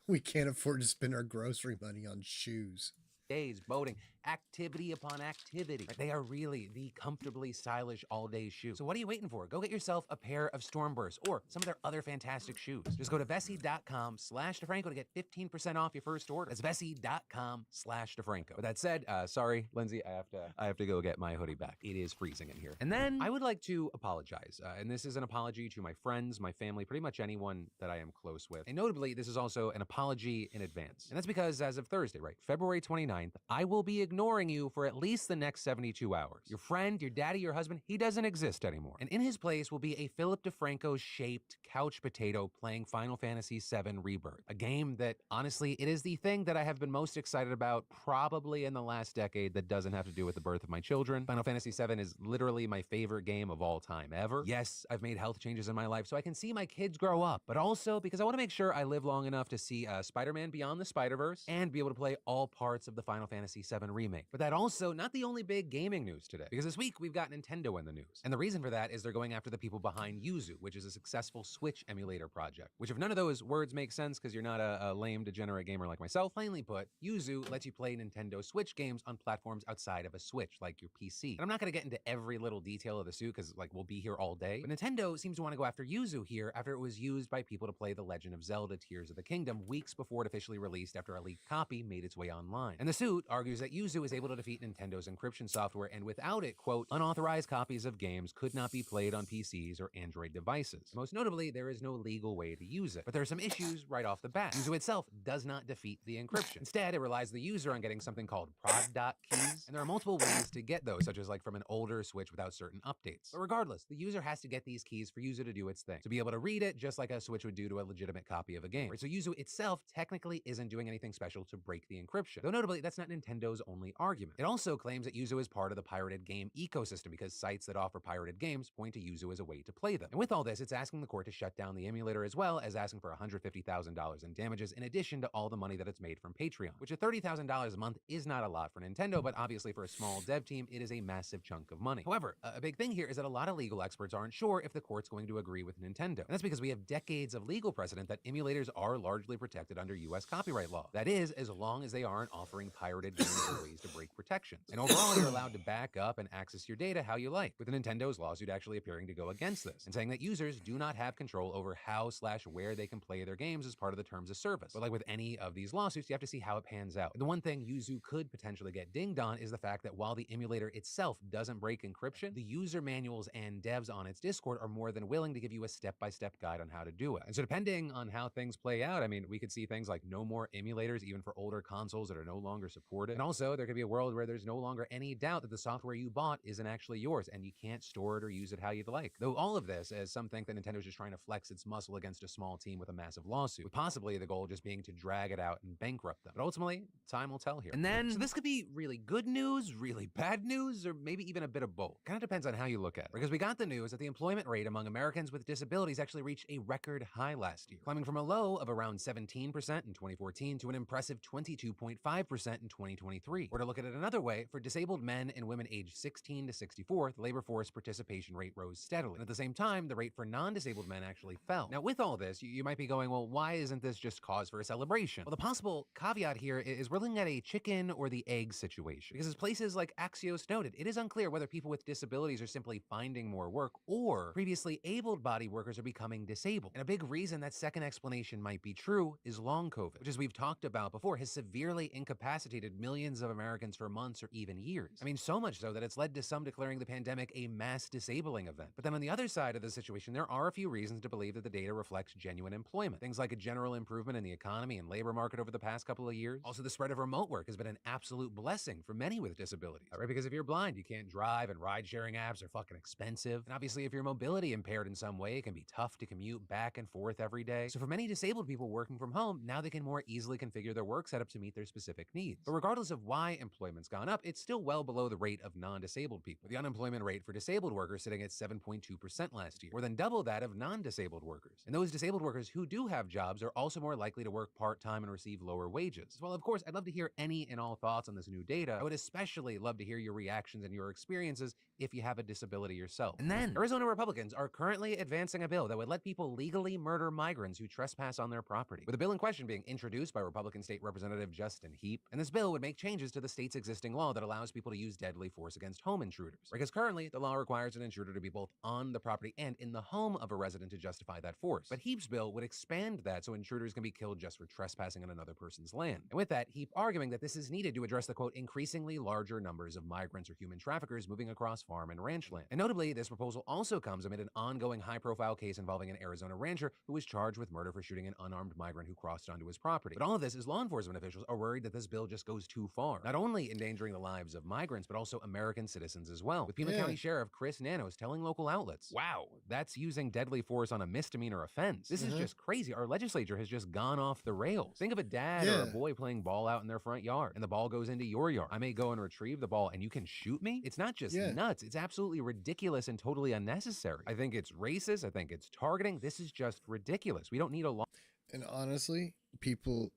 We can't afford to spend our grocery money on shoes. Days, boating, activity upon activity. They are really the comfortably stylish all-day shoe. So what are you waiting for? Go get yourself a pair of Stormbursts or some of their other fantastic shoes. Just go to Vessi.com/DeFranco to get 15% off your first order. That's Vessi.com/DeFranco. With that said, sorry, Lindsay, I have to go get my hoodie back. It is freezing in here. And then I would like to apologize. And this is an apology to my friends, my family, pretty much anyone that I am close with. And notably, this is also an apology in advance. And that's because as of Thursday, right, February 29th, I will be ignoring you for at least the next 72 hours. Your friend, your daddy, your husband, he doesn't exist anymore. And in his place will be a Philip DeFranco-shaped couch potato playing Final Fantasy VII Rebirth, a game that, honestly, it is the thing that I have been most excited about probably in the last decade that doesn't have to do with the birth of my children. Final Fantasy VII is literally my favorite game of all time ever. Yes, I've made health changes in my life so I can see my kids grow up, but also because I want to make sure I live long enough to see Spider-Man Beyond the Spider-Verse and be able to play all parts of the Final Fantasy VII Remake. But that also not the only big gaming news today, because this week we've got Nintendo in the news. And the reason for that is they're going after the people behind Yuzu, which is a successful Switch emulator project. Which, if none of those words make sense because you're not a lame degenerate gamer like myself, plainly put, Yuzu lets you play Nintendo Switch games on platforms outside of a Switch, like your PC. And I'm not going to get into every little detail of the suit because like we'll be here all day, but Nintendo seems to want to go after Yuzu here after it was used by people to play The Legend of Zelda Tears of the Kingdom weeks before it officially released after a leaked copy made its way online. And the suit argues that Yuzu is able to defeat Nintendo's encryption software, and without it, quote, unauthorized copies of games could not be played on PCs or Android devices. Most notably, there is no legal way to use it. But there are some issues right off the bat. Yuzu itself does not defeat the encryption. Instead, it relies the user on getting something called prod keys, and there are multiple ways to get those, such as like from an older Switch without certain updates. But regardless, the user has to get these keys for Yuzu to do its thing, to be able to read it just like a Switch would do to a legitimate copy of a game. Right? So Yuzu itself technically isn't doing anything special to break the encryption. Though notably, that's not Nintendo's only argument. It also claims that Yuzu is part of the pirated game ecosystem because sites that offer pirated games point to Yuzu as a way to play them. And with all this, it's asking the court to shut down the emulator as well as asking for $150,000 in damages in addition to all the money that it's made from Patreon, which at $30,000 a month is not a lot for Nintendo, but obviously for a small dev team, it is a massive chunk of money. However, a big thing here is that a lot of legal experts aren't sure if the court's going to agree with Nintendo. And that's because we have decades of legal precedent that emulators are largely protected under US copyright law. That is, as long as they aren't offering pirated games or ways to break protections. And overall, you're allowed to back up and access your data how you like, with Nintendo's lawsuit actually appearing to go against this, and saying that users do not have control over how/where they can play their games as part of the terms of service. But like with any of these lawsuits, you have to see how it pans out. And the one thing Yuzu could potentially get dinged on is the fact that while the emulator itself doesn't break encryption, the user manuals and devs on its Discord are more than willing to give you a step-by-step guide on how to do it. And so depending on how things play out, I mean, we could see things like no more emulators even for older consoles that are no longer supported. And also, there could be a world where there's no longer any doubt that the software you bought isn't actually yours and you can't store it or use it how you'd like. Though all of this, as some think that Nintendo's just trying to flex its muscle against a small team with a massive lawsuit, with possibly the goal just being to drag it out and bankrupt them. But ultimately, time will tell here. And then, so this could be really good news, really bad news, or maybe even a bit of both. Kind of depends on how you look at it. Because we got the news that the employment rate among Americans with disabilities actually reached a record high last year, climbing from a low of around 17% in 2014 to an impressive 22.5% in 2023. 2023. Or to look at it another way, for disabled men and women aged 16 to 64, the labor force participation rate rose steadily. And at the same time, the rate for non-disabled men actually fell. Now, with all this, you might be going, well, why isn't this just cause for a celebration? Well, the possible caveat here is we're looking at a chicken or the egg situation. Because as places like Axios noted, it is unclear whether people with disabilities are simply finding more work or previously able-bodied workers are becoming disabled. And a big reason that second explanation might be true is long COVID, which, as we've talked about before, has severely incapacitated millions of Americans for months or even years. I mean, so much so that it's led to some declaring the pandemic a mass disabling event. But then on the other side of the situation, there are a few reasons to believe that the data reflects genuine employment. Things like a general improvement in the economy and labor market over the past couple of years. Also, the spread of remote work has been an absolute blessing for many with disabilities, right? Because if you're blind, you can't drive, and ride-sharing apps are fucking expensive. And obviously, if you're mobility impaired in some way, it can be tough to commute back and forth every day. So for many disabled people working from home, now they can more easily configure their work setup to meet their specific needs. But regardless of why employment's gone up, it's still well below the rate of non-disabled people, with the unemployment rate for disabled workers sitting at 7.2% last year, more than double that of non-disabled workers. And those disabled workers who do have jobs are also more likely to work part-time and receive lower wages. Well, of course, I'd love to hear any and all thoughts on this new data. I would especially love to hear your reactions and your experiences if you have a disability yourself. And then, Arizona Republicans are currently advancing a bill that would let people legally murder migrants who trespass on their property, with the bill in question being introduced by Republican State Representative Justin Heap. And this bill would make changes to the state's existing law that allows people to use deadly force against home intruders. Because currently, the law requires an intruder to be both on the property and in the home of a resident to justify that force. But Heap's bill would expand that so intruders can be killed just for trespassing on another person's land. And with that, Heap arguing that this is needed to address the, quote, increasingly larger numbers of migrants or human traffickers moving across farm and ranch land. And notably, this proposal also comes amid an ongoing high-profile case involving an Arizona rancher who was charged with murder for shooting an unarmed migrant who crossed onto his property. But all of this is law enforcement officials are worried that this bill just goes too far, not only endangering the lives of migrants, but also American citizens as well. With Pima County Sheriff Chris Nanos telling local outlets, wow, that's using deadly force on a misdemeanor offense. This is just crazy. Our legislature has just gone off the rails. Think of a dad or a boy playing ball out in their front yard, and the ball goes into your yard. I may go and retrieve the ball, and you can shoot me? It's not just nuts. It's absolutely ridiculous and totally unnecessary. I think it's racist. I think it's targeting. This is just ridiculous. We don't need a law. And honestly, people,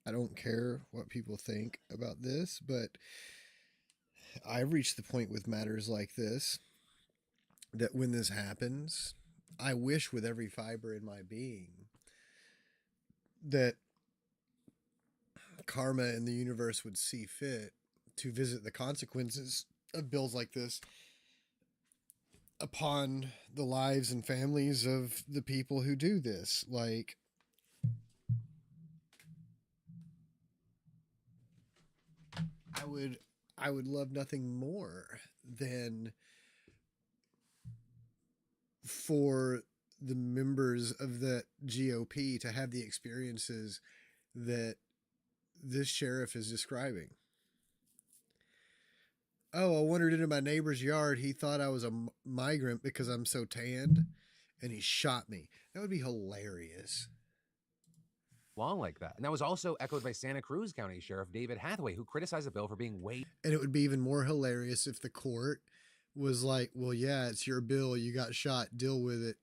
I don't care what people think about this, but I've reached the point with matters like this that when this happens, I wish with every fiber in my being that karma and the universe would see fit to visit the consequences of bills like this upon the lives and families of the people who do this. Like, I would love nothing more than for the members of the GOP to have the experiences that this sheriff is describing. Oh, I wandered into my neighbor's yard. He thought I was a migrant because I'm so tanned, and he shot me. That would be hilarious. Law like that. And that was also echoed by Santa Cruz County Sheriff David Hathaway, who criticized the bill for being way... And it would be even more hilarious if the court was like, well, yeah, it's your bill. You got shot. Deal with it.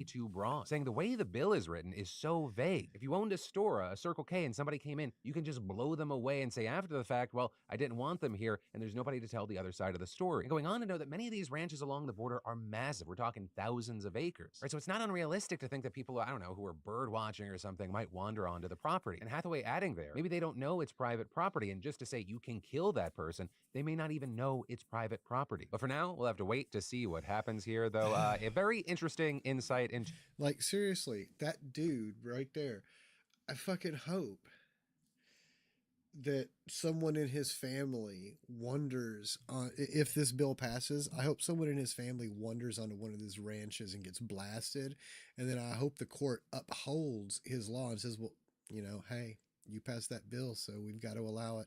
Too broad, saying the way the bill is written is so vague. If you owned a store, a Circle K, and somebody came in, you can just blow them away and say after the fact, well, I didn't want them here, and there's nobody to tell the other side of the story. And going on to know that many of these ranches along the border are massive. We're talking thousands of acres, right? So it's not unrealistic to think that people, I don't know, who are bird watching or something might wander onto the property. And Hathaway adding there, maybe they don't know it's private property, and just to say you can kill that person, they may not even know it's private property. But for now, we'll have to wait to see what happens here, though. A very interesting insight into... Like, seriously, that dude right there, I fucking hope that someone in his family wanders on, if this bill passes, I hope someone in his family wanders onto one of these ranches and gets blasted. And then I hope the court upholds his law and says, well, you know, hey, you passed that bill, so we've got to allow it.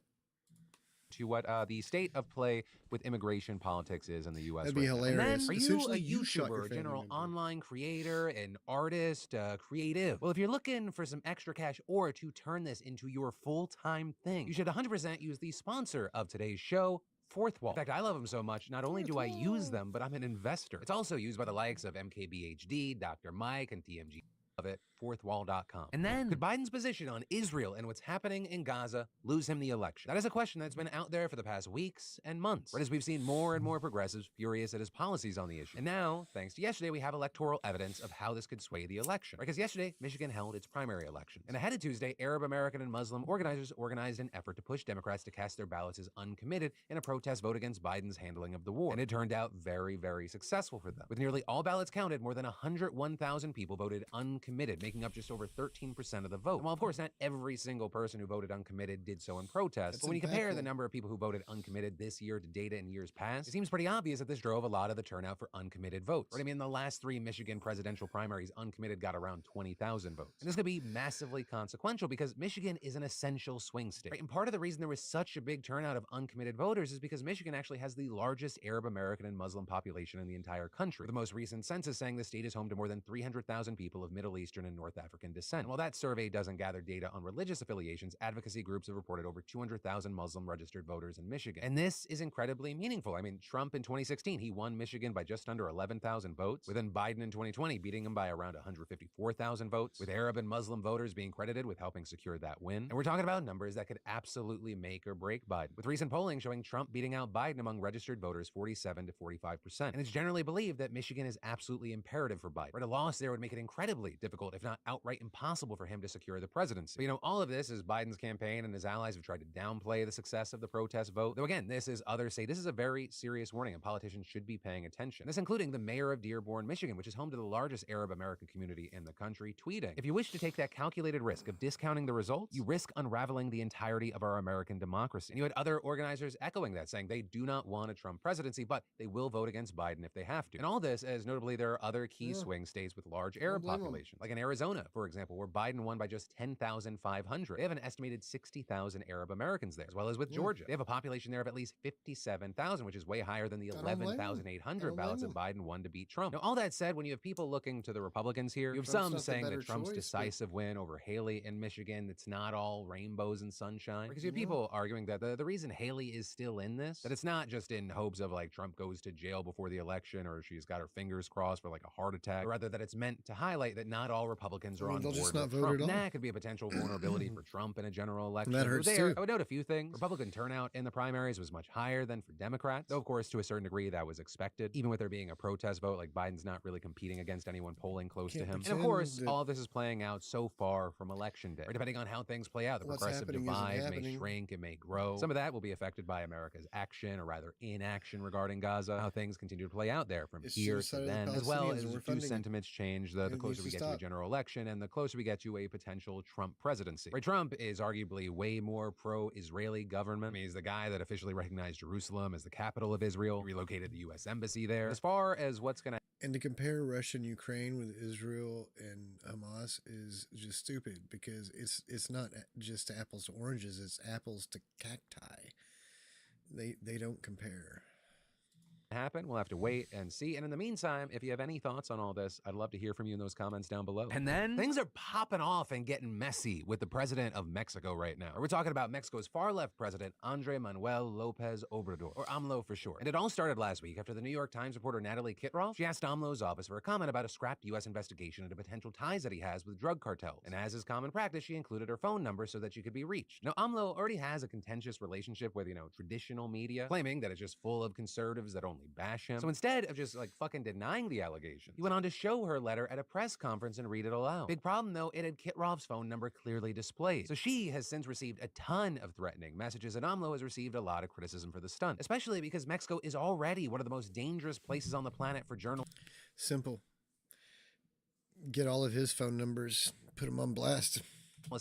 To what the state of play with immigration politics is in the U.S. That'd be hilarious. And then, are you Essentially, a you shot your YouTuber, a family general member. online creator, an artist, creative? Well, if you're looking for some extra cash or to turn this into your full-time thing, you should 100% use the sponsor of today's show, Fourth Wall. In fact, I love them so much, not only do I use them, but I'm an investor. It's also used by the likes of MKBHD, Dr. Mike, and TMG. Of it. fourthwall.com. And then, could Biden's position on Israel and what's happening in Gaza lose him the election? That is a question that's been out there for the past weeks and months, right as we've seen more and more progressives furious at his policies on the issue. And now, thanks to yesterday, we have electoral evidence of how this could sway the election. Because yesterday, Michigan held its primary election. And ahead of Tuesday, Arab American and Muslim organizers organized an effort to push Democrats to cast their ballots as uncommitted in a protest vote against Biden's handling of the war. And it turned out very, very successful for them. With nearly all ballots counted, more than 101,000 people voted uncommitted, making up just over 13% of the vote. And while, of course, not every single person who voted uncommitted did so in protest, but when you compare the number of people who voted uncommitted this year to data in years past, it seems pretty obvious that this drove a lot of the turnout for uncommitted votes. Right? I mean, in the last 3 Michigan presidential primaries, uncommitted got around 20,000 votes. And this could be massively consequential because Michigan is an essential swing state. Right? And part of the reason there was such a big turnout of uncommitted voters is because Michigan actually has the largest Arab American and Muslim population in the entire country. The most recent census saying the state is home to more than 300,000 people of Middle Eastern and North African descent. And while that survey doesn't gather data on religious affiliations, advocacy groups have reported over 200,000 Muslim registered voters in Michigan. And this is incredibly meaningful. I mean, Trump in 2016, he won Michigan by just under 11,000 votes, with then Biden in 2020 beating him by around 154,000 votes, with Arab and Muslim voters being credited with helping secure that win. And we're talking about numbers that could absolutely make or break Biden, with recent polling showing Trump beating out Biden among registered voters 47 to 45%. And it's generally believed that Michigan is absolutely imperative for Biden. Right? A loss there would make it incredibly difficult, if not outright impossible, for him to secure the presidency. But, you know, all of this is Biden's campaign and his allies have tried to downplay the success of the protest vote. Though again, this is others say this is a very serious warning and politicians should be paying attention. This including the mayor of Dearborn, Michigan, which is home to the largest Arab American community in the country, tweeting, "If you wish to take that calculated risk of discounting the results, you risk unraveling the entirety of our American democracy." And you had other organizers echoing that, saying they do not want a Trump presidency, but they will vote against Biden if they have to. And all this, as notably there are other key swing states with large Arab populations, like in Arizona, for example, where Biden won by just 10,500. They have an estimated 60,000 Arab Americans there, as well as with Georgia. They have a population there of at least 57,000, which is way higher than the 11,800 ballots that Biden won to beat Trump. Now, all that said, when you have people looking to the Republicans here, you have some saying that Trump's decisive win over Haley in Michigan, it's not all rainbows and sunshine. Because you have people arguing that the reason Haley is still in this, that it's not just in hopes of like Trump goes to jail before the election or she's got her fingers crossed for like a heart attack, but rather that it's meant to highlight that not all Republicans are on board with Trump. And that could be a potential vulnerability for Trump in a general election. That hurts too. I would note a few things. Republican turnout in the primaries was much higher than for Democrats, though of course to a certain degree that was expected. Even with there being a protest vote, like Biden's not really competing against anyone polling close to him. And of course, all of this is playing out so far from election day. Or depending on how things play out, the progressive divide may shrink, it may grow. Some of that will be affected by America's action, or rather inaction, regarding Gaza, how things continue to play out there from here to then, as well as do sentiments change the closer we get to a general election and the closer we get to a potential Trump presidency. Right, Trump is arguably way more pro-Israeli government. I mean, he's the guy that officially recognized Jerusalem as the capital of Israel, relocated the U.S. embassy there. As far as what's going to And to compare Russia and Ukraine with Israel and Hamas is just stupid, because it's not just apples to oranges, it's apples to cacti. They don't compare. happen. We'll have to wait and see. And in the meantime, if you have any thoughts on all this, I'd love to hear from you in those comments down below. And then things are popping off and getting messy with the president of Mexico right now. We're talking about Mexico's far-left president, Andrés Manuel López Obrador, or AMLO for short. And it all started last week after the New York Times reporter Natalie Kitroff, she asked AMLO's office for a comment about a scrapped U.S. investigation into potential ties that he has with drug cartels. And as is common practice, she included her phone number so that she could be reached. Now, AMLO already has a contentious relationship with, traditional media, claiming that it's just full of conservatives that only bash him. So instead of just fucking denying the allegation, he went on to show her letter at a press conference and read it aloud. Big problem though, it had Kitroff's phone number clearly displayed. So she has since received a ton of threatening messages, and AMLO has received a lot of criticism for the stunt, especially because Mexico is already one of the most dangerous places on the planet for journalists. Simple. Get all of his phone numbers, put them on blast.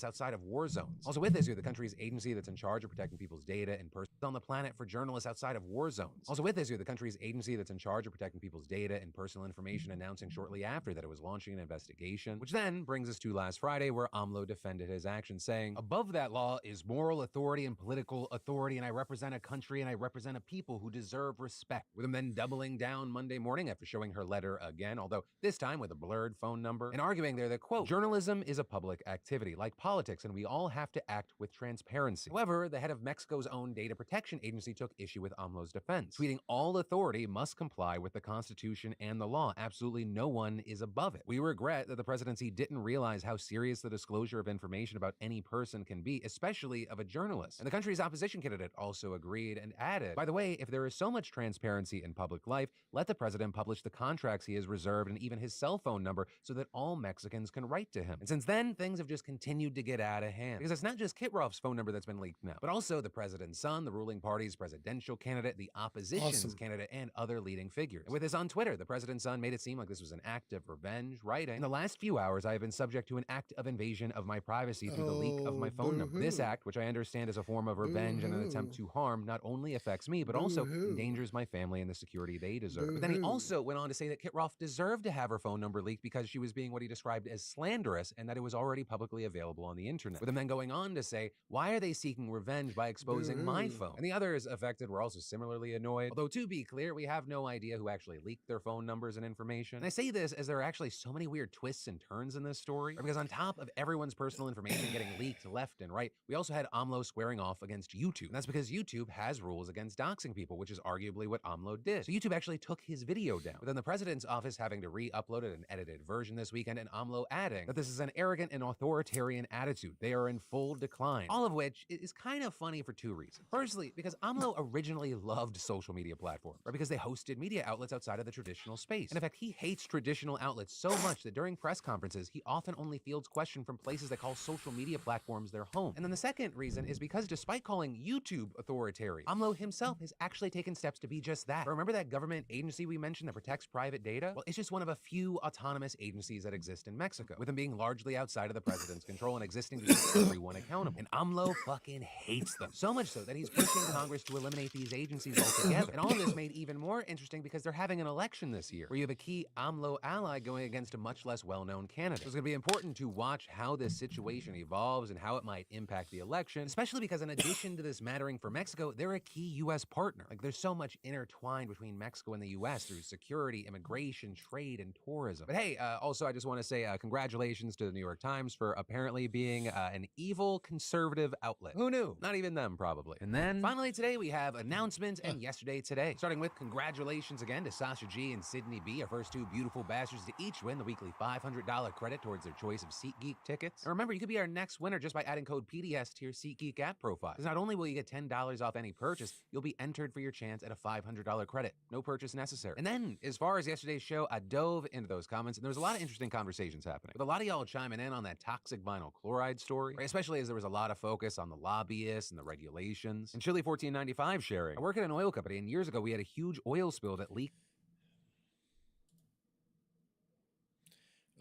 Outside of war zones. Also with this, you're the country's agency that's in charge of protecting people's data and persons on the planet for journalists outside of war zones. Also with this, you're the country's agency that's in charge of protecting people's data and personal information, announcing shortly after that it was launching an investigation. Which then brings us to last Friday, where AMLO defended his actions, saying, above that law is moral authority and political authority, and I represent a country and I represent a people who deserve respect. With him then doubling down Monday morning after showing her letter again, although this time with a blurred phone number, and arguing there that, quote, journalism is a public activity. Like like politics, and we all have to act with transparency. However, the head of Mexico's own data protection agency took issue with AMLO's defense, tweeting, "All authority must comply with the Constitution and the law. Absolutely no one is above it. We regret that the presidency didn't realize how serious the disclosure of information about any person can be, especially of a journalist." And the country's opposition candidate also agreed and added, "By the way, if there is so much transparency in public life, let the president publish the contracts he has reserved and even his cell phone number so that all Mexicans can write to him." And since then, things have just continued to get out of hand. Because it's not just Kit Roth's phone number that's been leaked now, but also the president's son, the ruling party's presidential candidate, the opposition's candidate, and other leading figures. And with this on Twitter, the president's son made it seem like this was an act of revenge, writing, "In the last few hours, I have been subject to an act of invasion of my privacy through the leak of my phone number. This act, which I understand is a form of revenge and an attempt to harm, not only affects me, but also endangers my family and the security they deserve." But then he also went on to say that Kit Roth deserved to have her phone number leaked because she was being what he described as slanderous and that it was already publicly available on the internet. With him then going on to say, "Why are they seeking revenge by exposing my phone?" And the others affected were also similarly annoyed. Although to be clear, we have no idea who actually leaked their phone numbers and information. And I say this as there are actually so many weird twists and turns in this story, because on top of everyone's personal information getting leaked left and right, we also had AMLO squaring off against YouTube. And that's because YouTube has rules against doxing people, which is arguably what AMLO did. So YouTube actually took his video down, with then the president's office having to re-upload it an edited version this weekend, and AMLO adding that this is an arrogant and authoritarian attitude. They are in full decline. All of which is kind of funny for two reasons. Firstly, because AMLO originally loved social media platforms, or because they hosted media outlets outside of the traditional space. And in fact, he hates traditional outlets so much that during press conferences, he often only fields questions from places that call social media platforms their home. And then the second reason is because despite calling YouTube authoritarian, AMLO himself has actually taken steps to be just that. Remember that government agency we mentioned that protects private data? Well, it's just one of a few autonomous agencies that exist in Mexico, with them being largely outside of the president's control and existing to keep everyone accountable. And AMLO fucking hates them. So much so that he's pushing Congress to eliminate these agencies altogether. And all of this made even more interesting because they're having an election this year, where you have a key AMLO ally going against a much less well-known candidate. So it's going to be important to watch how this situation evolves and how it might impact the election, especially because in addition to this mattering for Mexico, they're a key U.S. partner. Like, there's so much intertwined between Mexico and the U.S. through security, immigration, trade, and tourism. But hey, also I just want to say congratulations to the New York Times for apparently being an evil conservative outlet. Who knew? Not even them, probably. And then finally today we have announcements and yesterday today. Starting with congratulations again to Sasha G and Sydney B, our first two beautiful bastards to each win the weekly $500 credit towards their choice of SeatGeek tickets. And remember, you could be our next winner just by adding code PDS to your SeatGeek app profile. Because not only will you get $10 off any purchase, you'll be entered for your chance at a $500 credit. No purchase necessary. And then, as far as yesterday's show, I dove into those comments, and there was a lot of interesting conversations happening, with a lot of y'all chiming in on that toxic vinyl chloride story, right? Especially as there was a lot of focus on the lobbyists and the regulations. And Chili 1495 sharing, "I work at an oil company, and years ago we had a huge oil spill that leaked."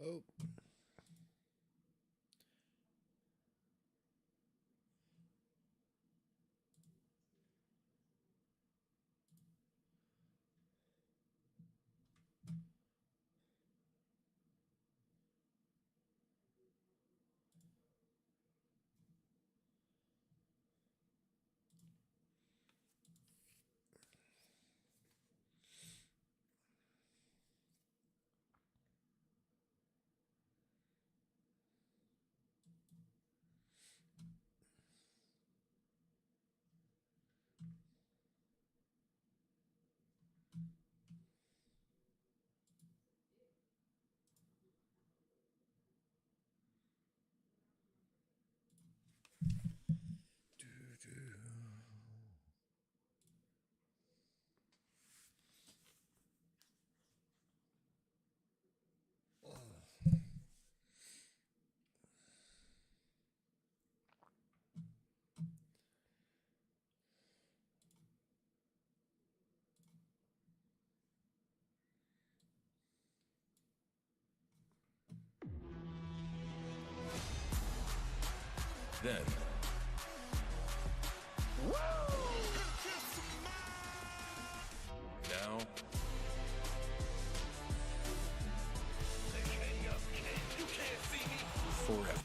Oh. Then. Now. Forever.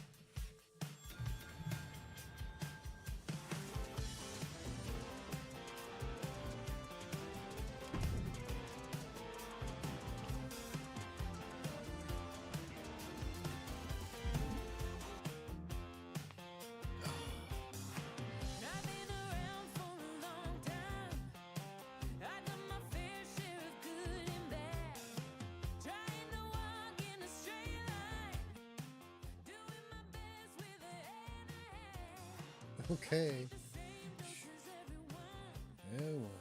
Okay. Oh.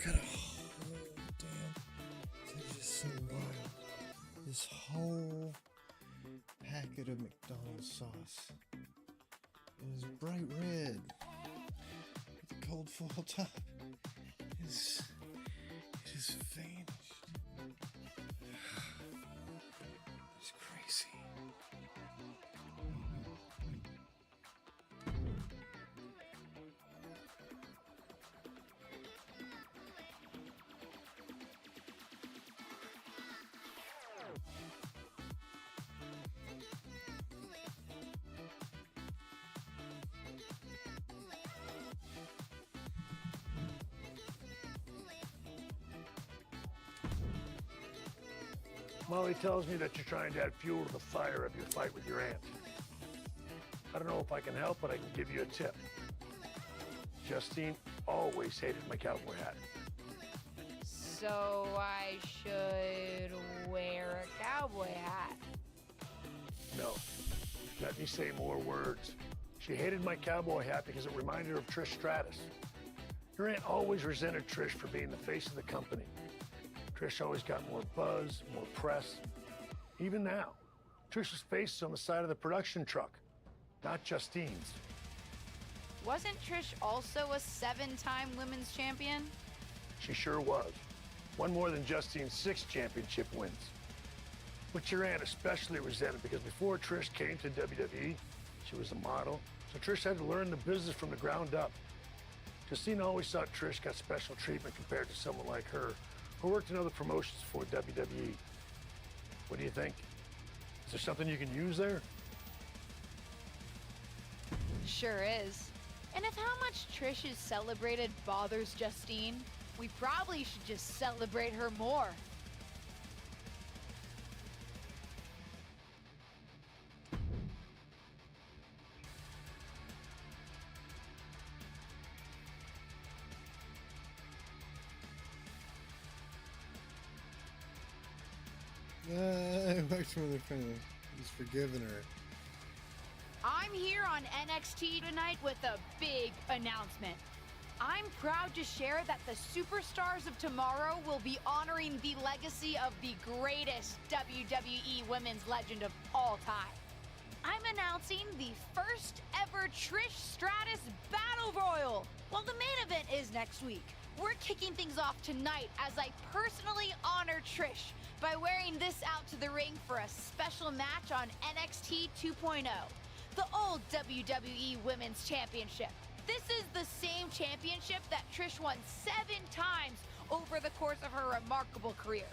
gotta damn. It's just so wild. This whole packet of McDonald's sauce is bright red with a cold foil top. It is vanished. It's crazy. Molly tells me that you're trying to add fuel to the fire of your fight with your aunt. I don't know if I can help, but I can give you a tip. Justine always hated my cowboy hat. So I should wear a cowboy hat? No. Let me say more words. She hated my cowboy hat because it reminded her of Trish Stratus. Your aunt always resented Trish for being the face of the company. Trish always got more buzz, more press. Even now, Trish's face is on the side of the production truck, not Justine's. Wasn't Trish also a 7-time women's champion? She sure was. One more than Justine's 6 championship wins. But your aunt especially resented because before Trish came to WWE, she was a model, so Trish had to learn the business from the ground up. Justine always thought Trish got special treatment compared to someone like her, who worked in other promotions for WWE. What do you think? Is there something you can use there? Sure is. And if how much Trish is celebrated bothers Justine, we probably should just celebrate her more. I worked with her. He's forgiven her. I'm here on NXT tonight with a big announcement. I'm proud to share that the Superstars of Tomorrow will be honoring the legacy of the greatest WWE women's legend of all time. I'm announcing the first ever Trish Stratus Battle Royal. Well, the main event is next week. We're kicking things off tonight as I personally honor Trish by wearing this out to the ring for a special match on NXT 2.0, the old WWE Women's Championship. This is the same championship that Trish won 7 times over the course of her remarkable career.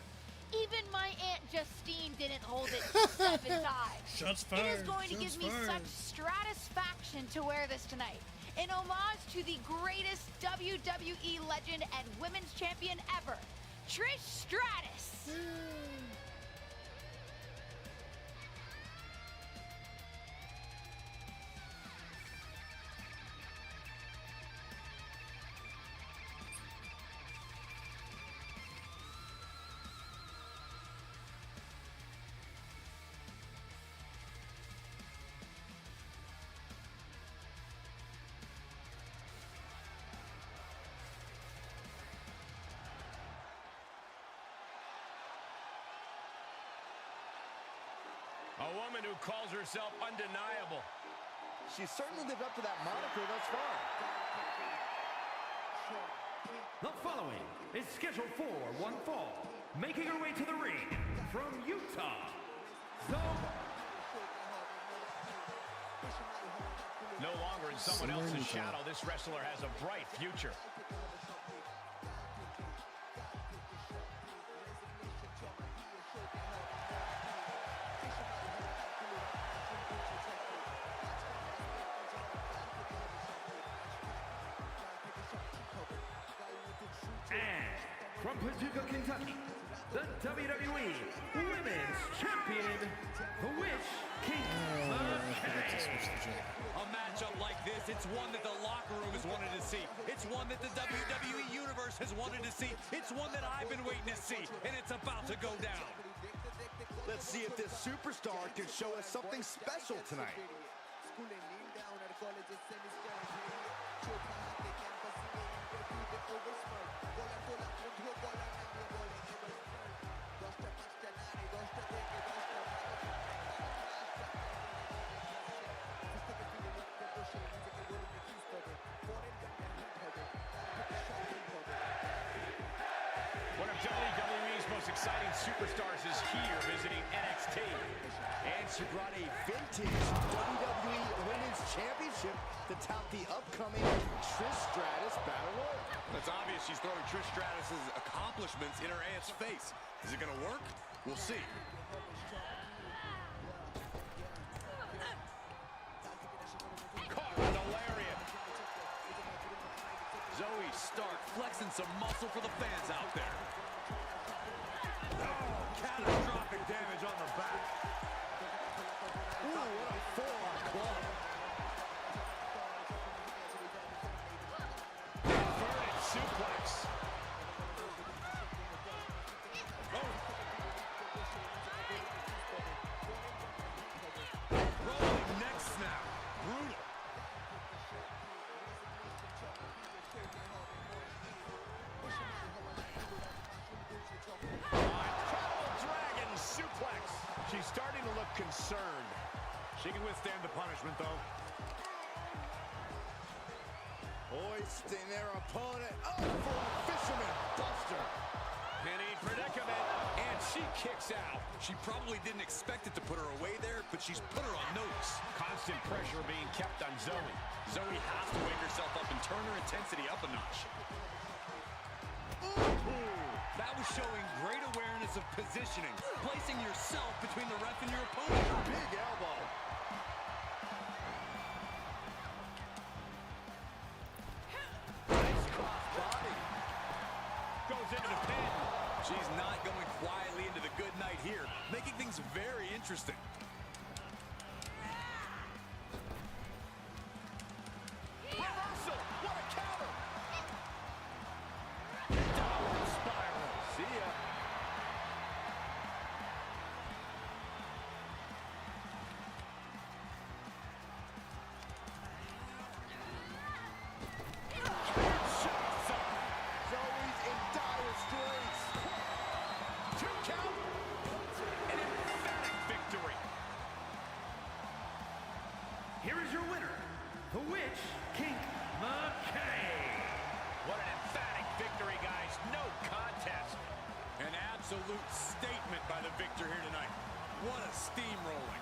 Even my Aunt Justine didn't hold it 7 times. Shots fired. It is going to give me such stratisfaction to wear this tonight, in homage to the greatest WWE legend and women's champion ever, Trish Stratus. A woman who calls herself undeniable. She certainly lived up to that moniker thus far. The following is scheduled for one fall. Making her way to the ring from Utah, No longer in someone else's shadow, this wrestler has a bright future. And from Paducah, Kentucky, the WWE Women's Champion, the Witch King of A matchup like this, it's one that the locker room has wanted to see. It's one that the WWE Universe has wanted to see. It's one that I've been waiting to see, and it's about to go down. Let's see if this superstar can show us something special tonight. One of WWE's most exciting superstars is here visiting NXT. And she brought a vintage WWE Women's Championship to tout the upcoming Trish Stratus Battle Royal. It's obvious she's throwing Trish Stratus's accomplishments in her aunt's face. Is it going to work? We'll see. Caught with a lariat. Zoe Stark flexing some muscle for the fans out there. Oh, catastrophic damage on the back. Ooh, what a forearm club. Inverted suplex. Rolling neck snap. Brutal. Dragon suplex. She's starting to look concerned. She can withstand the punishment, though. Hoisting their opponent up for a fisherman buster. Penny predicament. And she kicks out. She probably didn't expect it to put her away there, but she's put her on notice. Constant pressure being kept on Zoe. Zoe has to wake herself up and turn her intensity up a notch. That was showing great awareness of positioning, placing yourself between the ref and your opponent. Big elbow. Nice cross body. Goes into the pin. She's not going quietly into the good night here, making things very interesting. Reversal. What a counter. Downward spiral. See ya. Zoe's in dire straits. 2 count. An emphatic victory. Here is your winner, the Witch, King McKay. What an emphatic victory, guys. No contest. An absolute statement by the victor here tonight. What a steamrolling.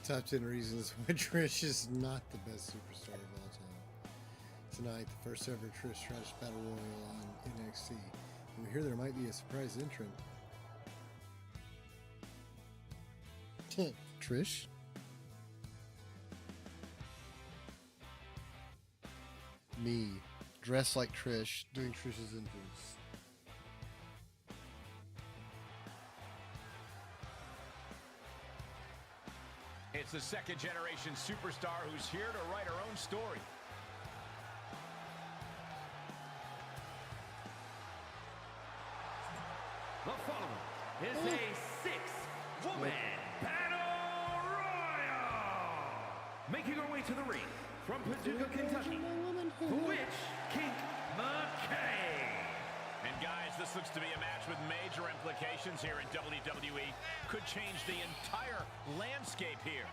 Top 10 reasons why Trish is not the best superstar of all time. Tonight, the first ever Trish Stratus Battle Royal on NXT. And we hear there might be a surprise entrant. Trish? Me, dressed like Trish, doing Trish's entrance. It's the second-generation superstar who's here to write her own story. The following is a 6-woman battle royal. Making her way to the ring from Paducah, Kentucky, the Witch, King McKay. And guys, this looks to be a match with major implications here in WWE. Could change the entire landscape here.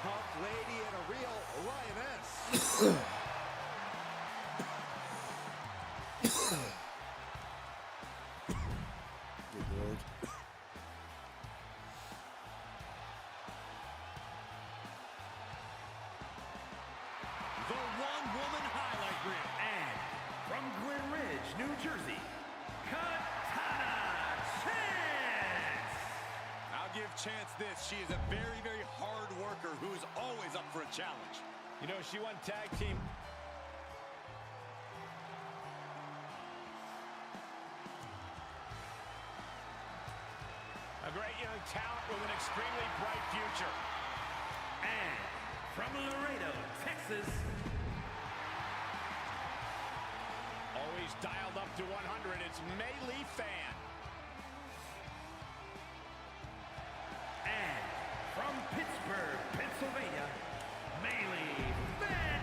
Tough lady and a real lioness. weird. The one-woman highlight reel. And from Glen Ridge, New Jersey, Katana Chance. I'll give Chance this. She is a very, very hard worker who is always up for a challenge. You know, she won tag team. A great young talent with an extremely bright future. And from Laredo, Texas. Always dialed up to 100, it's Melee Fan. And from Pittsburgh, Pennsylvania, Melee Fan.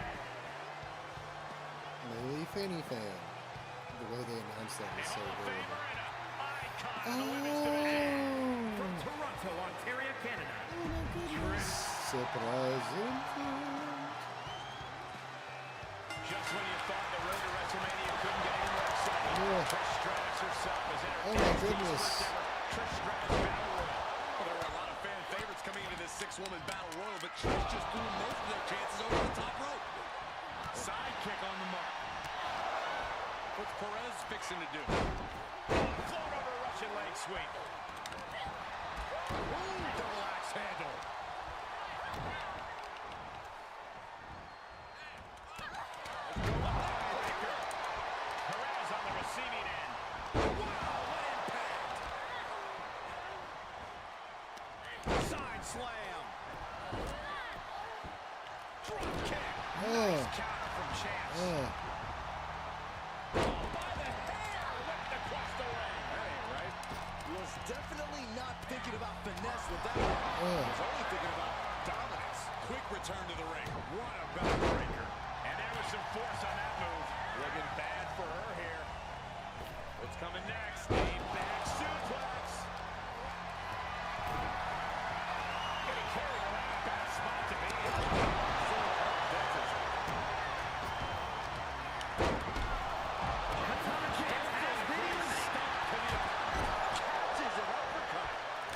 Melee Fanny Fan. The way they announced that was so good. From Toronto, Ontario, Canada. Oh my goodness. Surprising. Just when you thought the road to WrestleMania couldn't get any more exciting, Trish Stratus herself is in her Oh my goodness. Trish Stratus Battle Royal. Well, there were a lot of fan favorites coming into this 6-woman battle royal, but Trish just threw most of their chances over the top rope. Side kick on the mark. What's Perez fixing to do? Float over Russian leg sweep. Ooh, double axe handle. Perez on the receiving end. Wow, what impact! Side slam. Drop kick. Nice counter from Chance. By the hair, whipped across the ring. Hey, right? Was definitely not thinking about finesse with that one. Was only thinking about dominance. Quick return to the ring. What a backbreaker. And there was some force on that move. Looking bad for her here. What's coming next? A back suplex. Getting carried around. Bad spot to be in. Katana Chance has been eliminated. Catches an uppercut.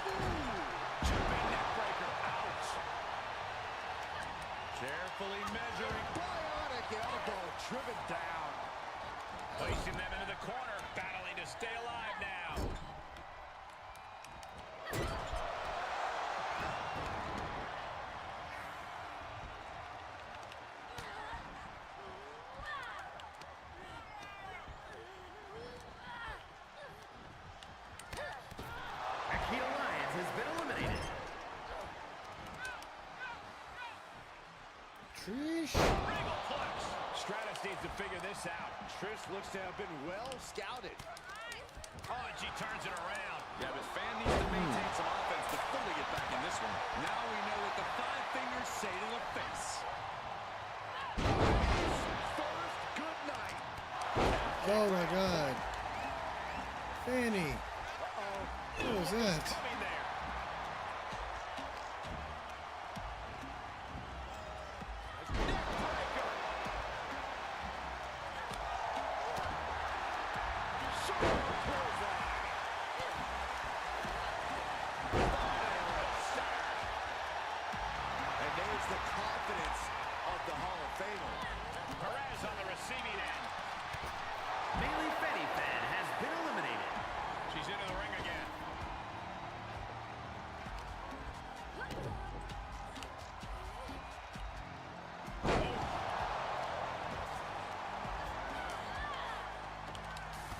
Ooh. Jumping neck breaker. Ouch. Carefully measuring. Bionic elbow driven down. Placing them into the corner. Battling to stay alive now. Akita Lyons has been eliminated. Trish. Regal Plex. Stratus needs to figure this out. Trish looks to have been well scouted. Oh, and she turns it around. Yeah, but Fan needs to maintain some offense to fully get back in this one. Now we know what the 5 fingers say to the face. First good night. Oh my god. Fanny. What was that? Coming there. Neckbreaker. Shoulder clothesline. And there's the confidence of the Hall of Famer. Perez on the receiving end. Melee Fanny Fan has been eliminated. She's into the ring again.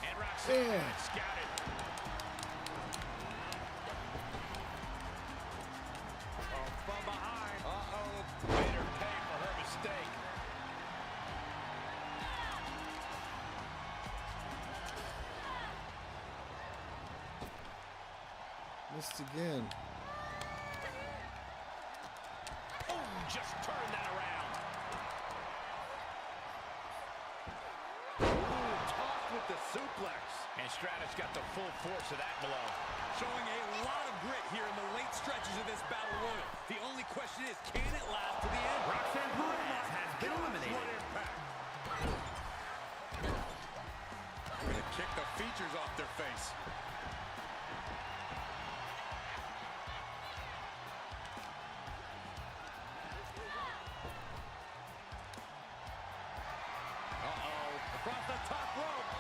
And Roxanne scouted. Oh, from behind. Uh-oh. Made her pay for her mistake. Missed again. Oh, just turn that around. Ooh, tossed with the suplex. And Stratus got the full force of that blow. Showing a lot of grit here in the late stretches of this battle royal. The only question is, can it last to the end? Roxanne Perez has been eliminated. What impact. Gonna kick the features off their face. top rope.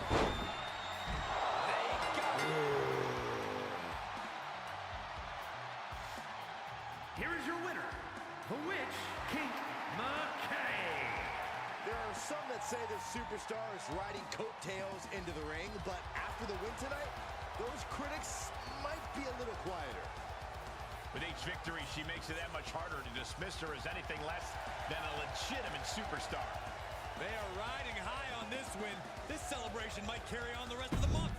They got it. Here is your winner, the Witch, Kink McKay. There are some that say the superstar is riding coattails into the ring, but after the win tonight, those critics might be a little quieter. With each victory, she makes it that much harder to dismiss her as anything less than a legitimate superstar. They are riding high on this win. This celebration might carry on the rest of the month.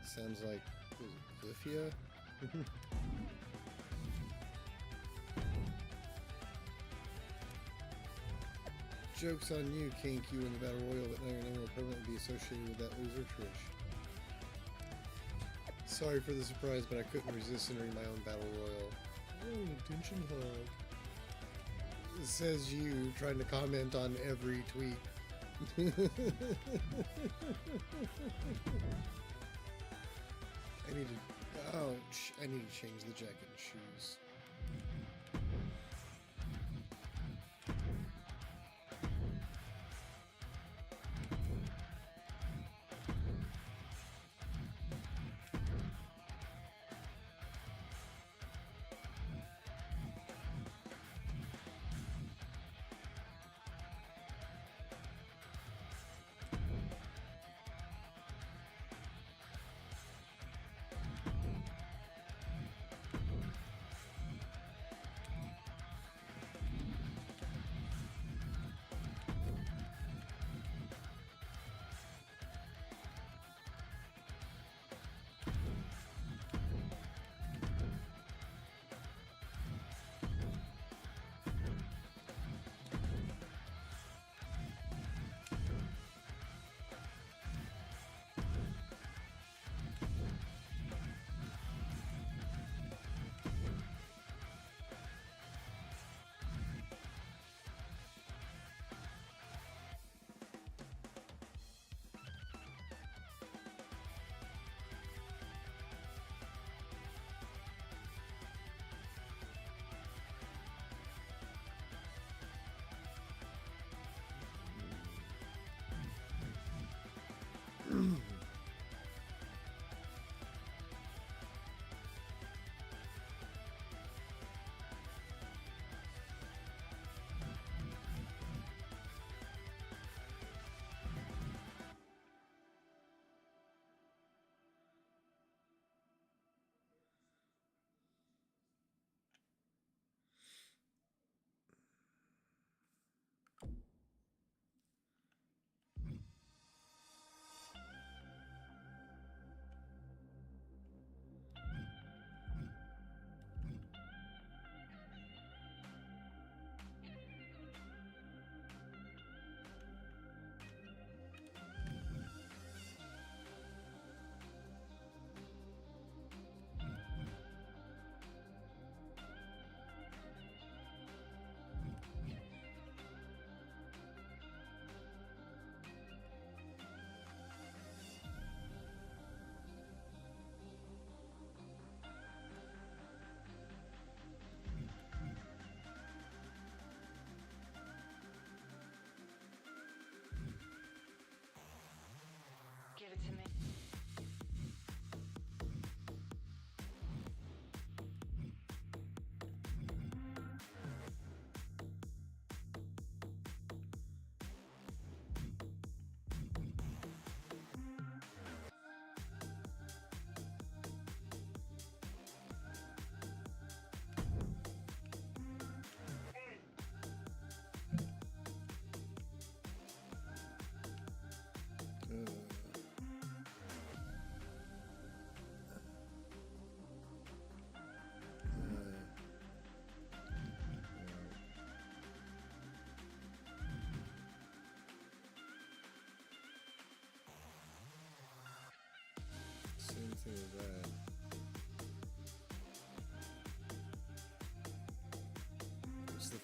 Sounds like Cliffia. Joke's on you, Kink. You win the Battle Royal, but now your name will permanently be associated with that loser, Trish. Sorry for the surprise, but I couldn't resist entering my own Battle Royal. Oh, attention hug. It says you trying to comment on every tweet. I need to change the jacket and shoes.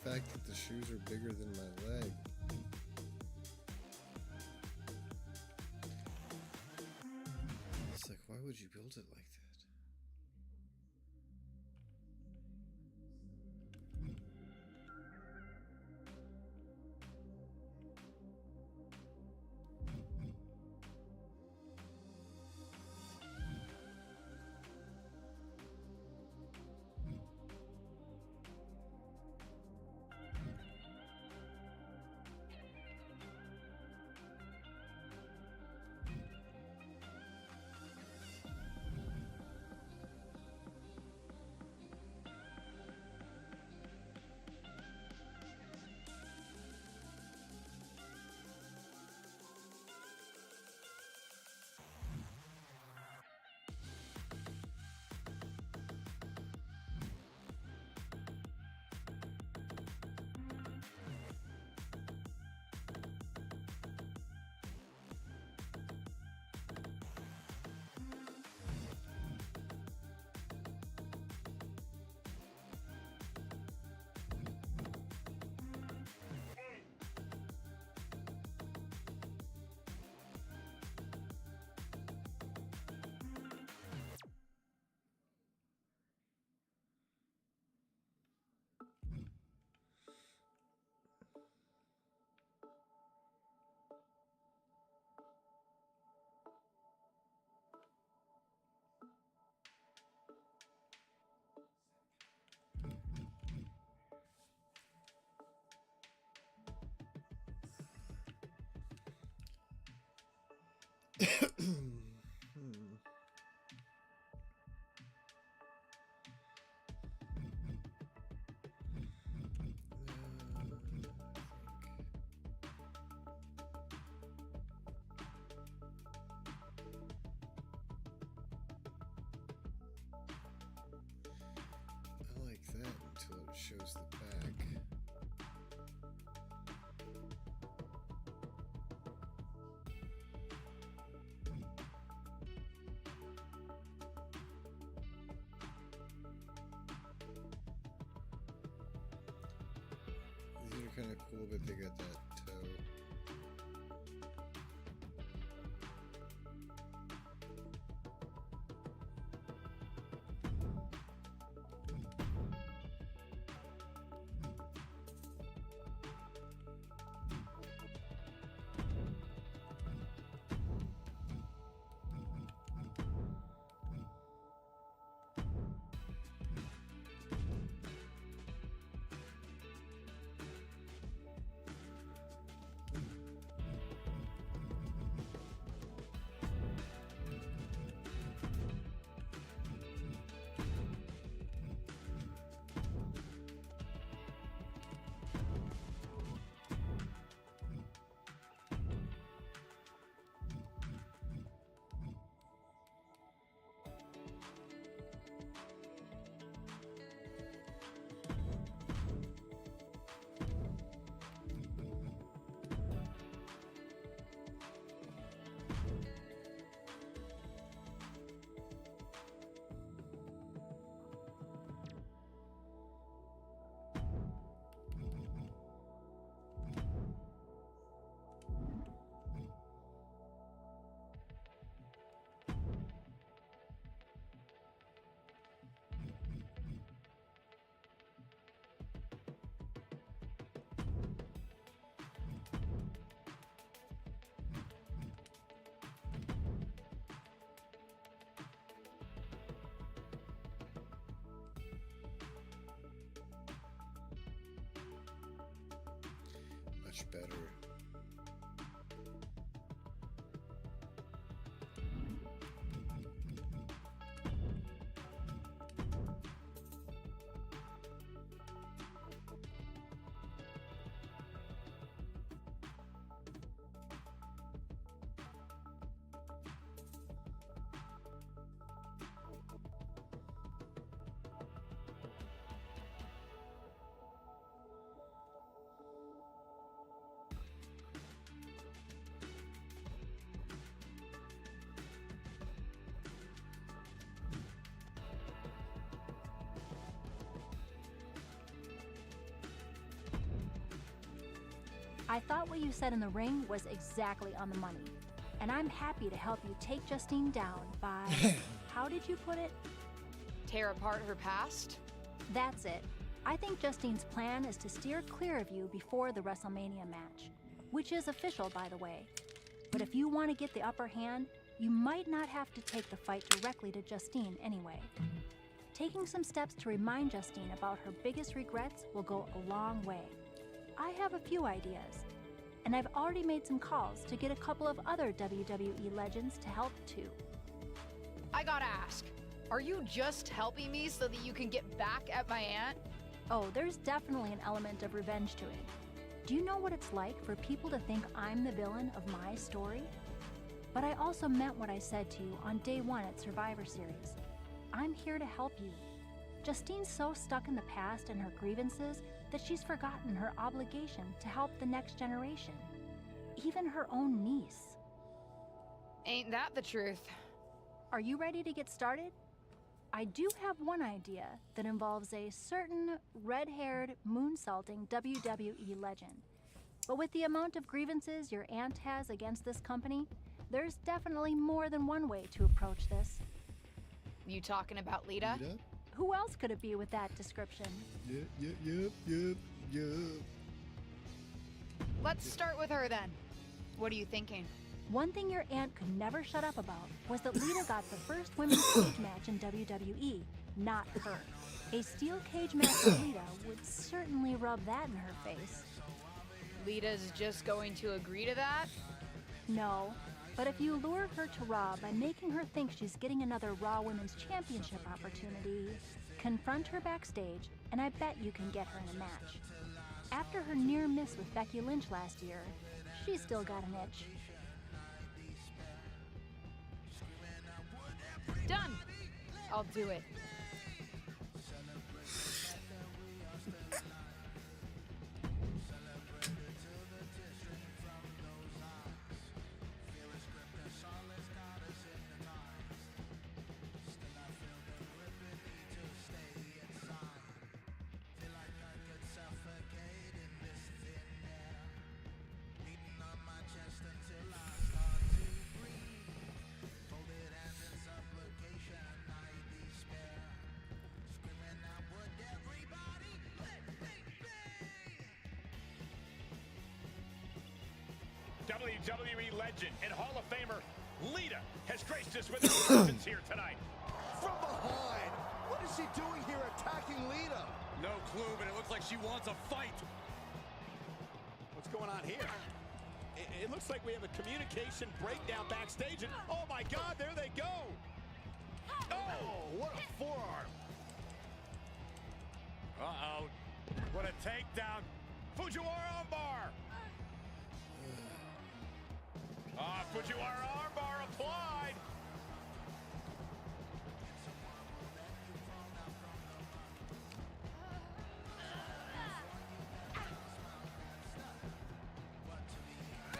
fact that the shoes are bigger than my leg. It's like, why would you build it like that? I like that until it shows the back. These are kind of cool, but they got that toe. Much better. I thought what you said in the ring was exactly on the money. And I'm happy to help you take Justine down by, how did you put it? Tear apart her past? That's it. I think Justine's plan is to steer clear of you before the WrestleMania match, which is official, by the way. But if you want to get the upper hand, you might not have to take the fight directly to Justine anyway. Taking some steps to remind Justine about her biggest regrets will go a long way. I have a few ideas, and I've already made some calls to get a couple of other WWE legends to help too. I gotta ask, are you just helping me so that you can get back at my aunt? Oh, there's definitely an element of revenge to it. Do you know what it's like for people to think I'm the villain of my story? But I also meant what I said to you on day 1 at Survivor Series. I'm here to help you. Justine's so stuck in the past and her grievances that she's forgotten her obligation to help the next generation. Even her own niece. Ain't that the truth? Are you ready to get started? I do have one idea that involves a certain red-haired, moonsaulting WWE legend. But with the amount of grievances your aunt has against this company, there's definitely more than one way to approach this. You talking about Lita? Lita? Who else could it be with that description? Yep. Let's start with her then. What are you thinking? One thing your aunt could never shut up about was that Lita got the first women's cage match in WWE, not her. A steel cage match with Lita would certainly rub that in her face. Lita's just going to agree to that? No, but if you lure her to Raw by making her think she's getting another Raw Women's Championship opportunity, confront her backstage, and I bet you can get her in a match. After her near miss with Becky Lynch last year, she's still got an itch. Done. I'll do it. WWE legend and Hall of Famer Lita has graced us with her presence here tonight. From behind. What is she doing here attacking Lita? No clue, but it looks like she wants a fight. What's going on here? It looks like we have a communication breakdown backstage, and oh my God, there they go. Oh, what a forearm. Uh-oh. What a takedown. Fujiwara armbar. Fujiwara armbar applied.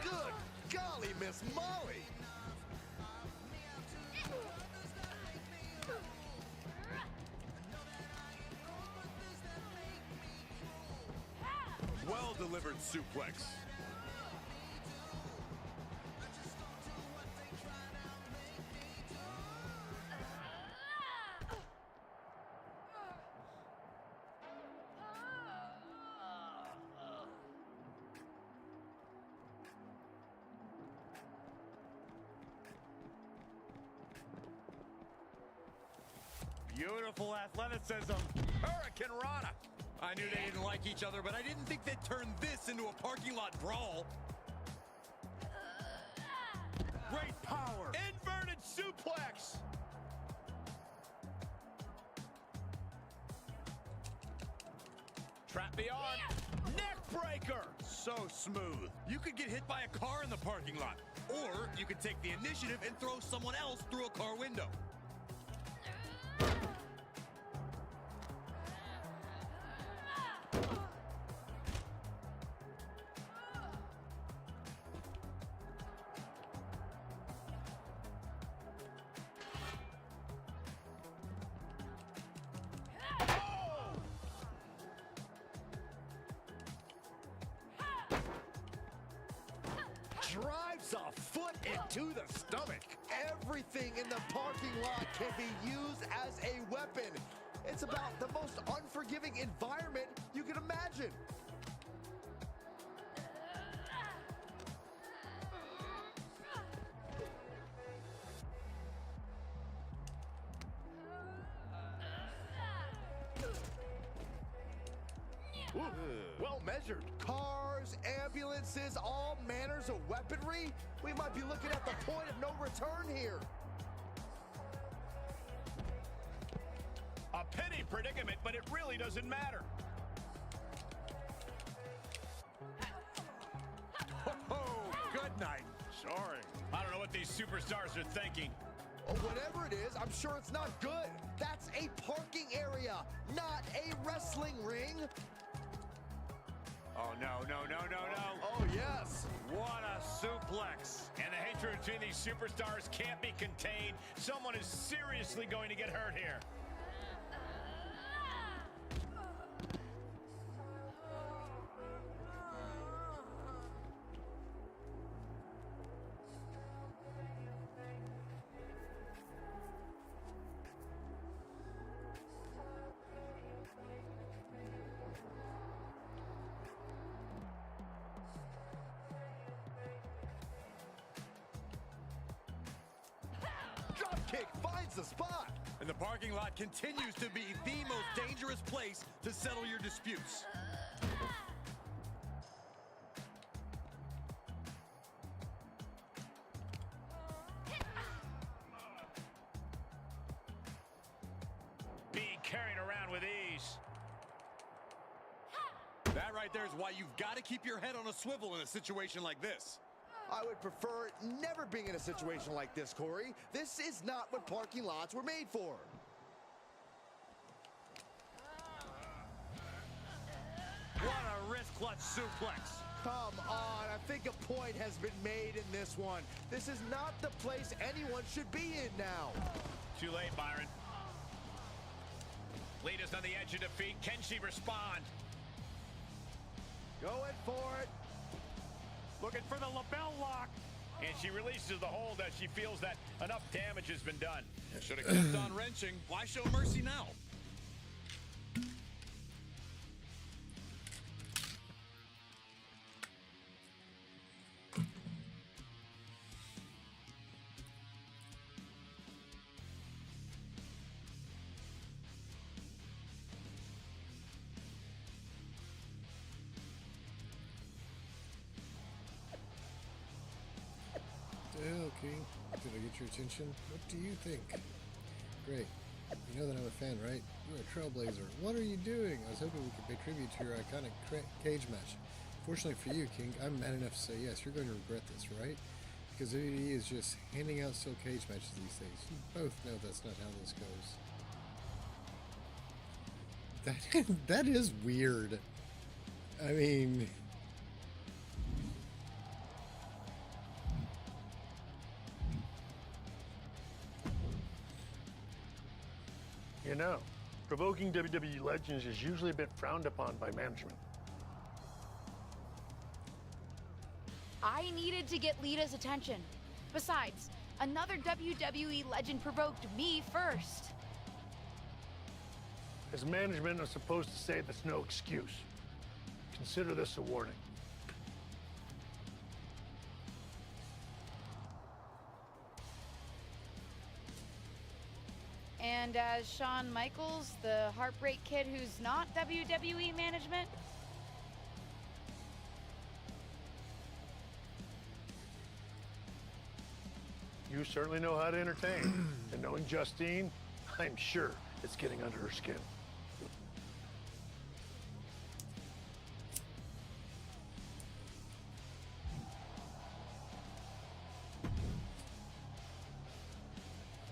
Good golly, Miss Molly. Well-delivered suplex. Beautiful athleticism. Hurricane Rana. I knew they didn't like each other, but I didn't think they'd turn this into a parking lot brawl. Great power. Inverted suplex. Trap the arm. Neck breaker. So smooth. You could get hit by a car in the parking lot, or you could take the initiative and throw someone else through a car window. drives a foot into the stomach. Everything in the parking lot can be used as a weapon. It's about the most unforgiving environment you can imagine. Ooh, well measured. Cars, ambulances, all manners of weaponry. We might be looking at the point of no return here. A penny predicament, but it really doesn't matter. Oh, good night. Sorry. I don't know what these superstars are thinking. Oh, whatever it is, I'm sure it's not good. That's a parking area, not a wrestling ring. Oh, no. Oh, yes. What a suplex. And the hatred between these superstars can't be contained. Someone is seriously going to get hurt here. Dropkick finds the spot. And the parking lot continues to be the most dangerous place to settle your disputes. Being carried around with ease. That right there is why you've got to keep your head on a swivel in a situation like this. I would prefer never being in a situation like this, Corey. This is not what parking lots were made for. What a wrist clutch suplex. Come on, I think a point has been made in this one. This is not the place anyone should be in now. Too late, Byron. Lita's on the edge of defeat. Can she respond? Going for it. Looking for the lapel lock. And she releases the hold as she feels that enough damage has been done. Should have kept on wrenching. Why show mercy now? Okay, did I get your attention? What do you think? Great. You know that I'm a fan, right? You're a trailblazer. What are you doing? I was hoping we could pay tribute to your iconic cage match. Fortunately for you, King, I'm man enough to say yes. You're going to regret this, right? Because WWE is just handing out steel cage matches these days. You both know that's not how this goes. That is weird. I mean... You know, provoking WWE legends is usually a bit frowned upon by management. I needed to get Lita's attention. Besides, another WWE legend provoked me first. As management, I'm supposed to say that's no excuse. Consider this a warning. And as Shawn Michaels, the Heartbreak Kid who's not WWE management, You certainly know how to entertain. And knowing Justine, I'm sure it's getting under her skin.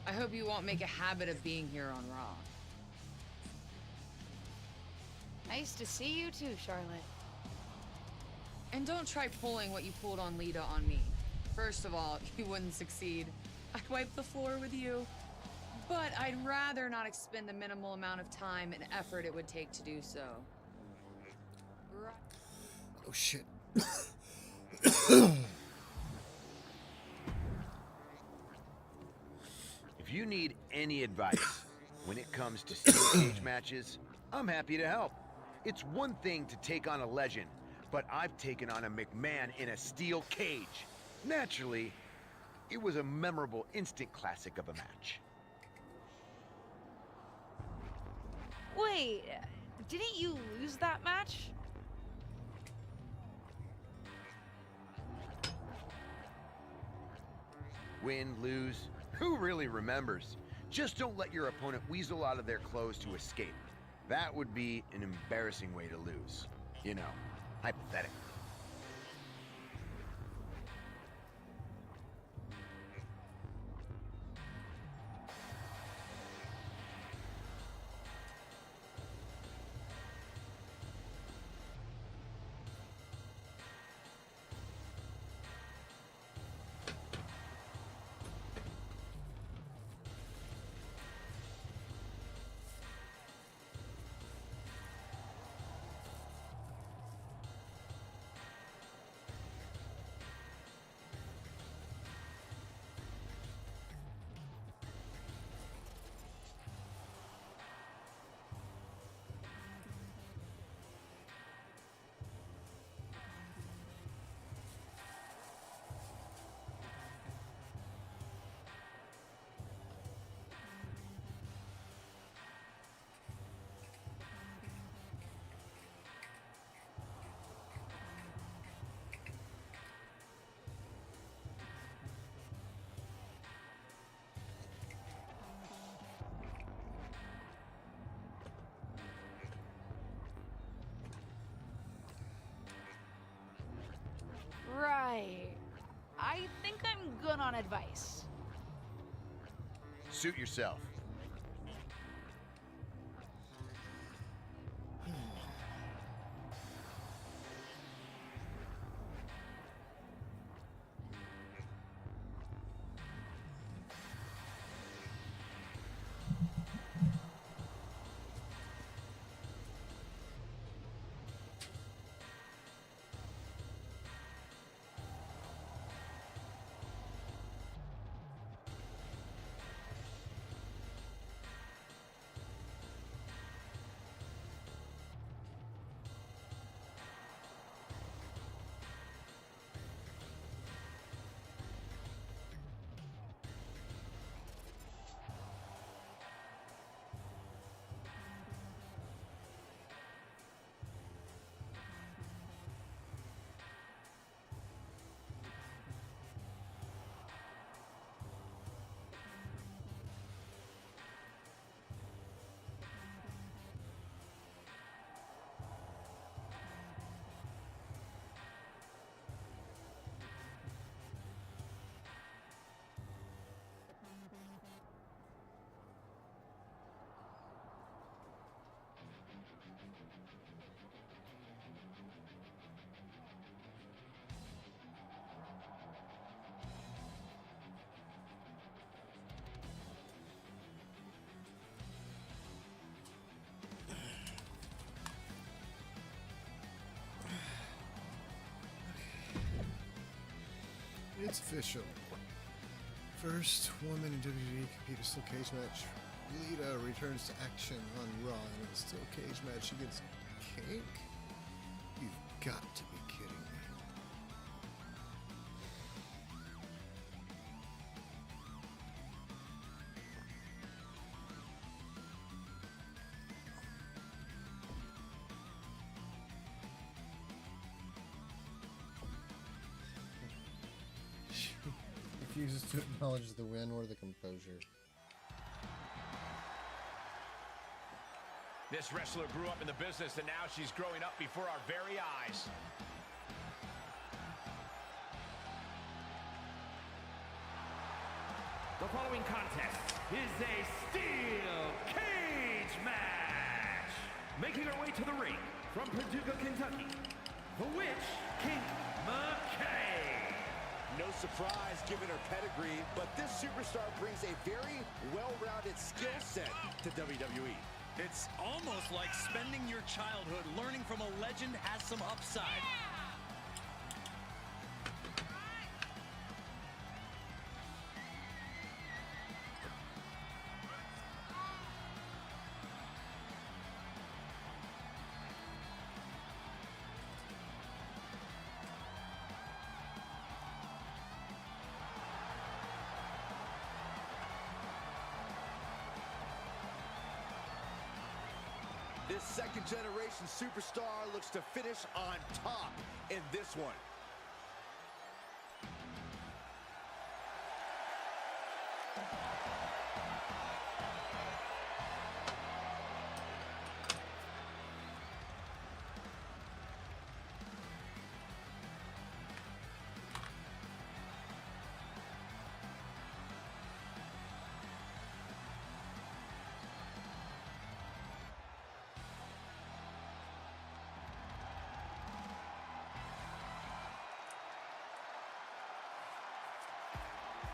I hope you won't make a habit of being here on Raw. nice to see you too, Charlotte. And don't try pulling what you pulled on Lita on me. First of all, you wouldn't succeed. I'd wipe the floor with you. But I'd rather not expend the minimal amount of time and effort it would take to do so. Oh shit. you need any advice when it comes to steel cage matches, I'm happy to help. It's one thing to take on a legend, but I've taken on a McMahon in a steel cage. Naturally, it was a memorable instant classic of a match. Wait, didn't you lose that match? Win, lose, who really remembers? Just don't let your opponent weasel out of their clothes to escape. That would be an embarrassing way to lose. You know, hypothetically. Right. I think I'm good on advice. Suit yourself. It's official. First woman in WWE compete a steel cage match. Lita returns to action on Raw in a steel cage match against Cake? You've got to be kidding me. She refuses to acknowledge the win or the composure. This wrestler grew up in the business, and now she's growing up before our very eyes. The following contest is a steel cage match. Making her way to the ring from Paducah, Kentucky, the Witch, King McKay. No surprise given her pedigree, but this superstar brings a very well-rounded skill set to WWE. It's almost like spending your childhood learning from a legend has some upside. This second-generation superstar looks to finish on top in this one.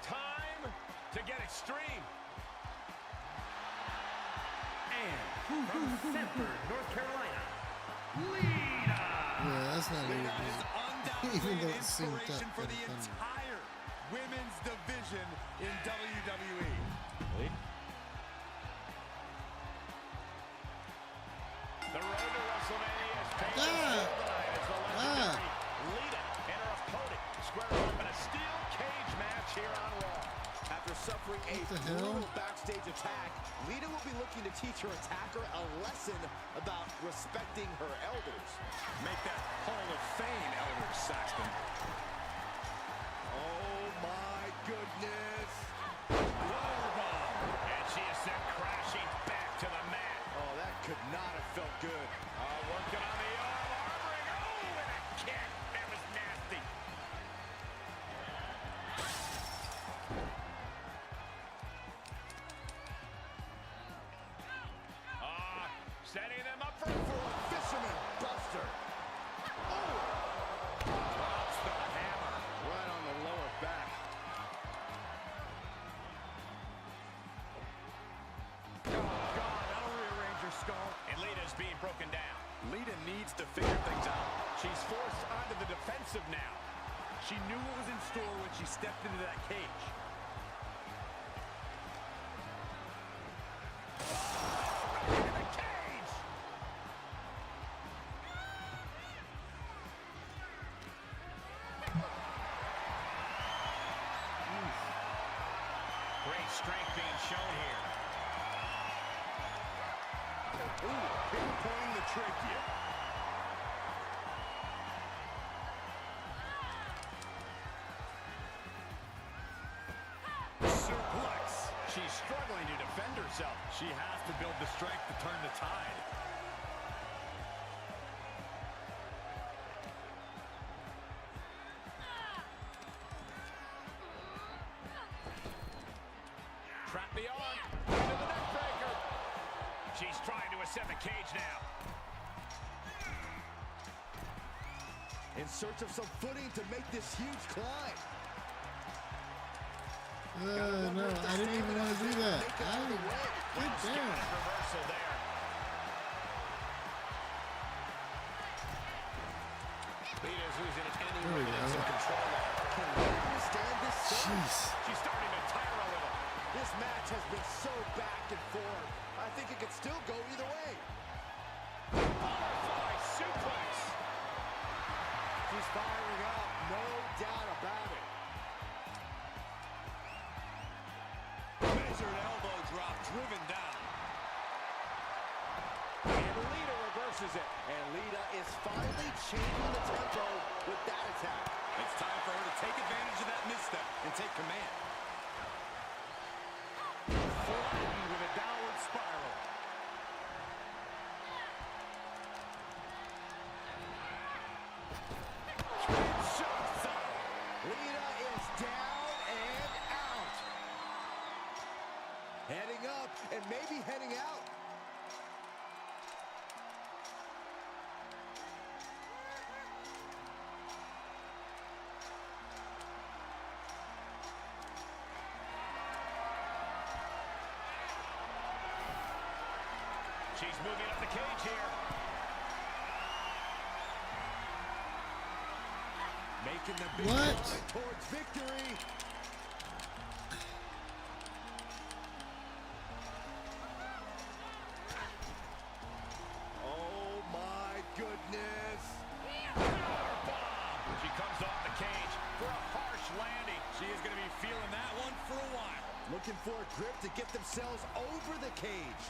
Time to get extreme. And from Sanford, North Carolina, Lita. Yeah, that's not even Lita is good. undoubtedly Even though an it seemed inspiration tough for and the funny. entire women's division in WWE. The road to WrestleMania is paved in steel tonight as the legendary Lita and her opponent square off in a steel cage match here on Raw. After suffering a brutal backstage attack, Lita will be looking to teach her attacker a lesson about respecting her elders. Make that Hall of Fame, Elders, Saxton. Oh my goodness. Rollerball. And she is sent crashing back to the mat. Oh, that could not have felt good. Working on the arm, armoring. Oh, and a kick. That was nasty. Setting them up for a fisherman buster. Oh! Drops the hammer right on the lower back. Oh, God, that'll rearrange her skull. And Lita's being broken down. Lita needs to figure things out. She's forced onto the defensive now. She knew what was in store when she stepped into that cage. Great strength being shown here. Ooh, pinpointing the trachea. Suplex. She's struggling to defend herself. She has to build the strength to turn the tide. Trap the arm. Into the neck breaker. She's trying to ascend the cage now. In search of some footing to make this huge climb. No, I didn't even want to do that. Good damn. Reversal there. Lita's losing any There we go. control. Can Lita withstand this? Jeez. She's starting to tire a little. This match has been so back and forth. I think it could still go either way. Butterfly suplex. She's firing up, no doubt about it. Measured elbow drop, driven down. And Lita reverses it. And Lita is finally changing the tempo with that attack. It's time for her to take advantage of that misstep and take command. Flattened with a downward spiral. Lita is down and out. Heading up and maybe heading out. She's moving up the cage here. Making the big What? climb towards victory. Oh my goodness. She comes off the cage for a harsh landing. She is going to be feeling that one for a while. Looking for a grip to get themselves over the cage.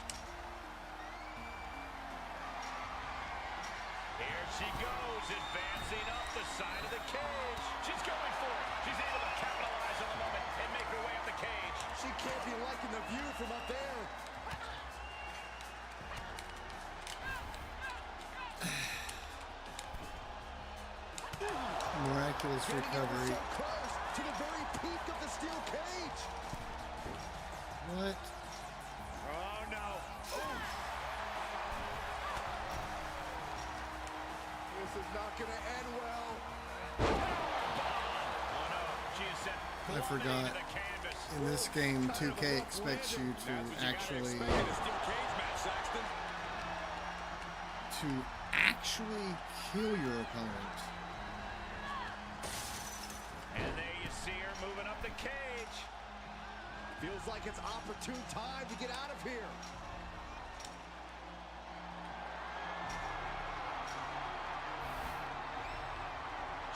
She goes, advancing up the side of the cage. She's going for it. She's able to capitalize on the moment and make her way up the cage. She can't be liking the view from up there. Miraculous recovery. So close to the very peak of the steel cage. What? Oh, no. This is not going to end well. Oh, no. She is set. I forgot. In this game, 2K expects you to actually kill your opponent. And there you see her moving up the cage. Feels like it's opportune time to get out of here.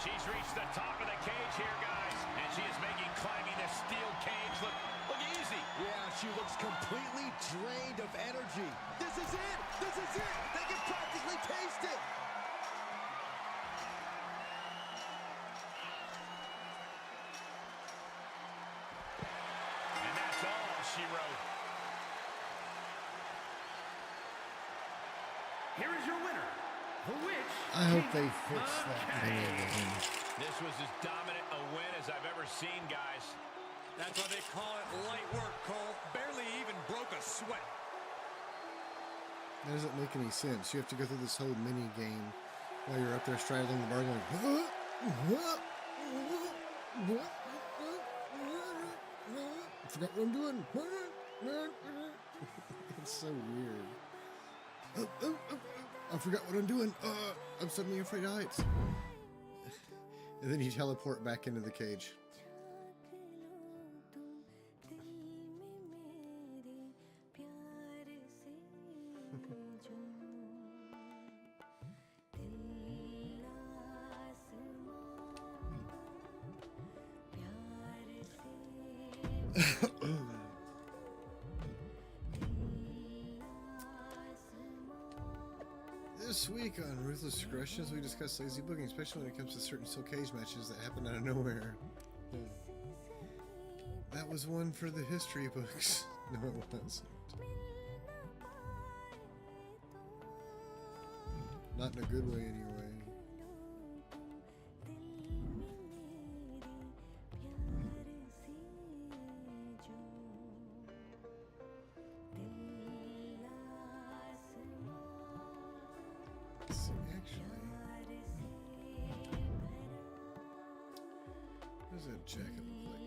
She's reached the top of the cage here, guys. And she is making climbing the steel cage look easy. Yeah, she looks completely drained of energy. This is it. This is it. They can practically taste it. And that's all she wrote. Here is your winner, the Witch. I hope they fix that thing. This was as dominant a win as I've ever seen, guys. That's why they call it light work, Cole. Barely even broke a sweat. That doesn't make any sense. You have to go through this whole mini game while you're up there straddling the bar going, I forgot what I'm doing. It's so weird. I forgot what I'm doing. I'm suddenly afraid of heights. And then you teleport back into the cage. This week on Ruthless Aggressions, we discuss lazy booking, especially when it comes to certain steel cage matches that happen out of nowhere. That was one for the history books. No, it wasn't. Not in a good way, anyway. What does that jacket look like?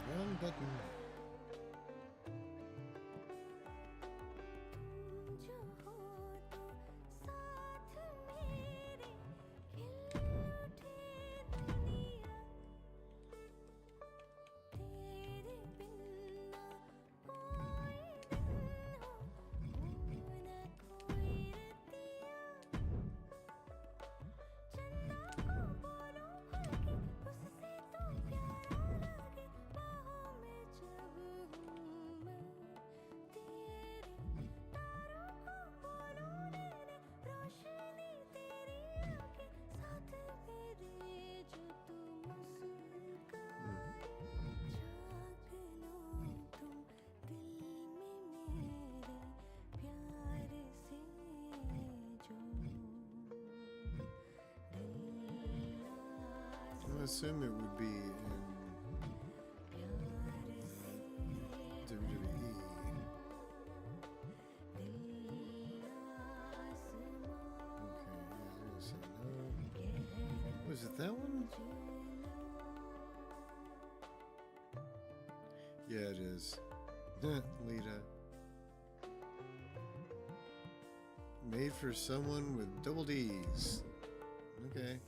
Wrong button. I assume it would be in WWE. Okay, no. Was it that one? Yeah, it is. Lita. Made for someone with double D's. Okay.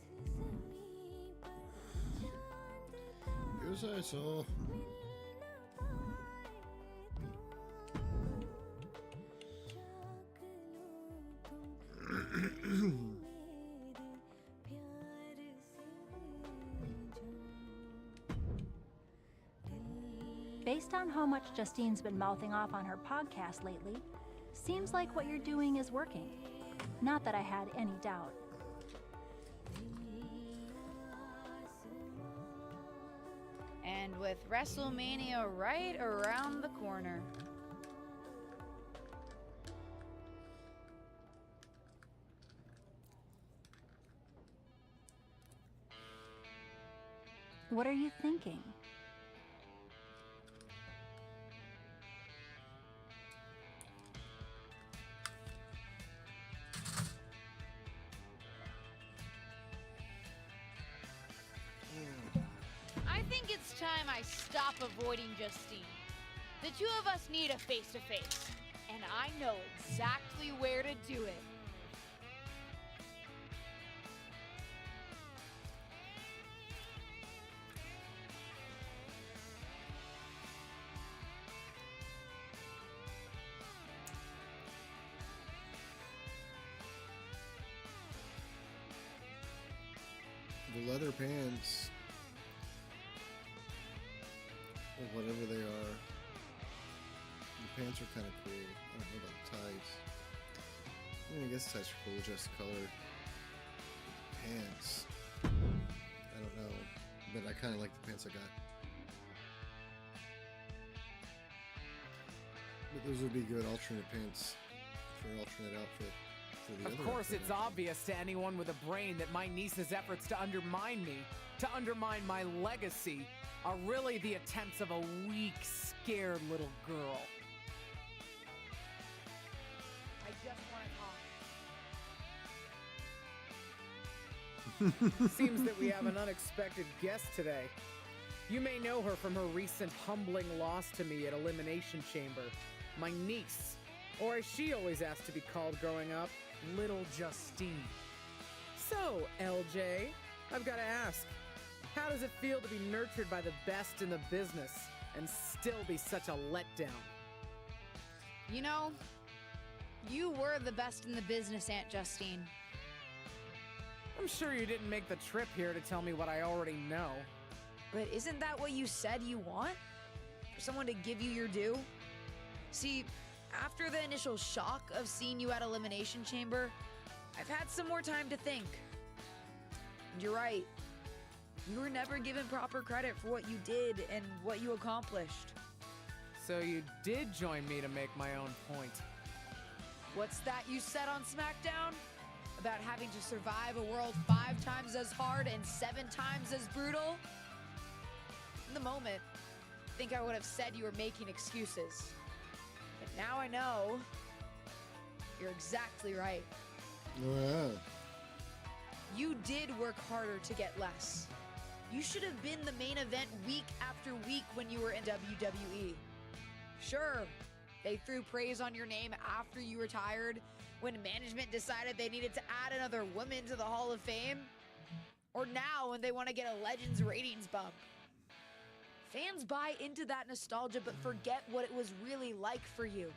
Yes, I saw. Based on how much Justine's been mouthing off on her podcast lately, seems like what you're doing is working. Not that I had any doubt. And with WrestleMania right around the corner. What are you thinking? I think it's time I stop avoiding Justine. The two of us need a face-to-face, and I know exactly where to do it. The leather pants, or whatever they are, the pants are kind of cool. I don't know about the tights. I mean, I guess tights are cool, just colored. Pants, I don't know, but I kind of like the pants I got. But those would be good alternate pants for alternate outfit. Of course, it's obvious to anyone with a brain that my niece's efforts to undermine me, to undermine my legacy, are really the attempts of a weak, scared little girl. I just want to talk. Seems that we have an unexpected guest today. You may know her from her recent humbling loss to me at Elimination Chamber. My niece, or as she always asked to be called growing up, Little Justine. So, LJ, I've got to ask, how does it feel to be nurtured by the best in the business and still be such a letdown? You know, you were the best in the business, Aunt Justine. I'm sure you didn't make the trip here to tell me what I already know. But isn't that what you said you want? For someone to give you your due? See, after the initial shock of seeing you at Elimination Chamber, I've had some more time to think. And you're right. You were never given proper credit for what you did and what you accomplished. So you did join me to make my own point. What's that you said on SmackDown? About having to survive a world 5 times as hard and 7 times as brutal? In the moment, I think I would have said you were making excuses. But now I know you're exactly right. Yeah. You did work harder to get less. You should have been the main event week after week when you were in WWE. Sure, they threw praise on your name after you retired, when management decided they needed to add another woman to the Hall of Fame. Or now when they want to get a Legends ratings bump. Fans buy into that nostalgia but forget what it was really like for you.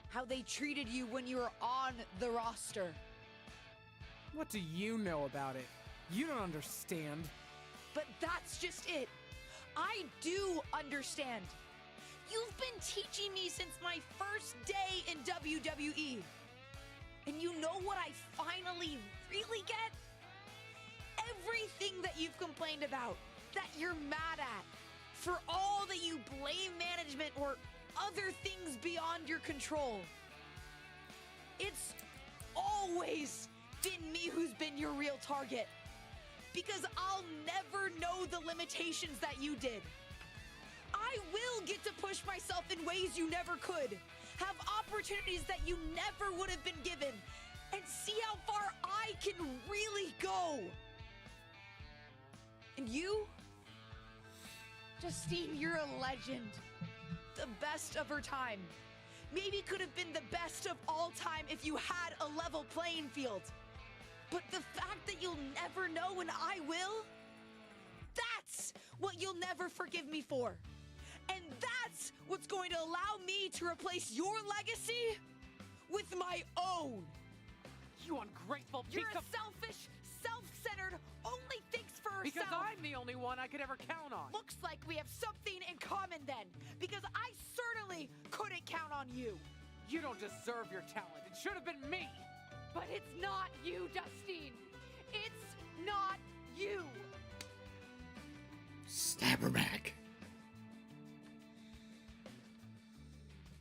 How they treated you when you were on the roster. What do you know about it? You don't understand. But that's just it. I do understand. You've been teaching me since my first day in WWE. And you know what I finally really get? Everything that you've complained about, that you're mad at, for all that you blame management or other things beyond your control. It's always been me who's been your real target. Because I'll never know the limitations that you did. I will get to push myself in ways you never could. Have opportunities that you never would have been given. And see how far I can really go. And you? Justine, you're a legend. The best of her time. Maybe could have been the best of all time if you had a level playing field. But the fact that you'll never know and I will, that's what you'll never forgive me for. And that's what's going to allow me to replace your legacy with my own. You ungrateful You're a selfish, self-centered, only thinks for herself. Because I'm the only one I could ever count on. Looks like we have something in common then, because I certainly couldn't count on you. You don't deserve your talent. It should have been me. But it's not you, Justine. It's not you. Stab her back.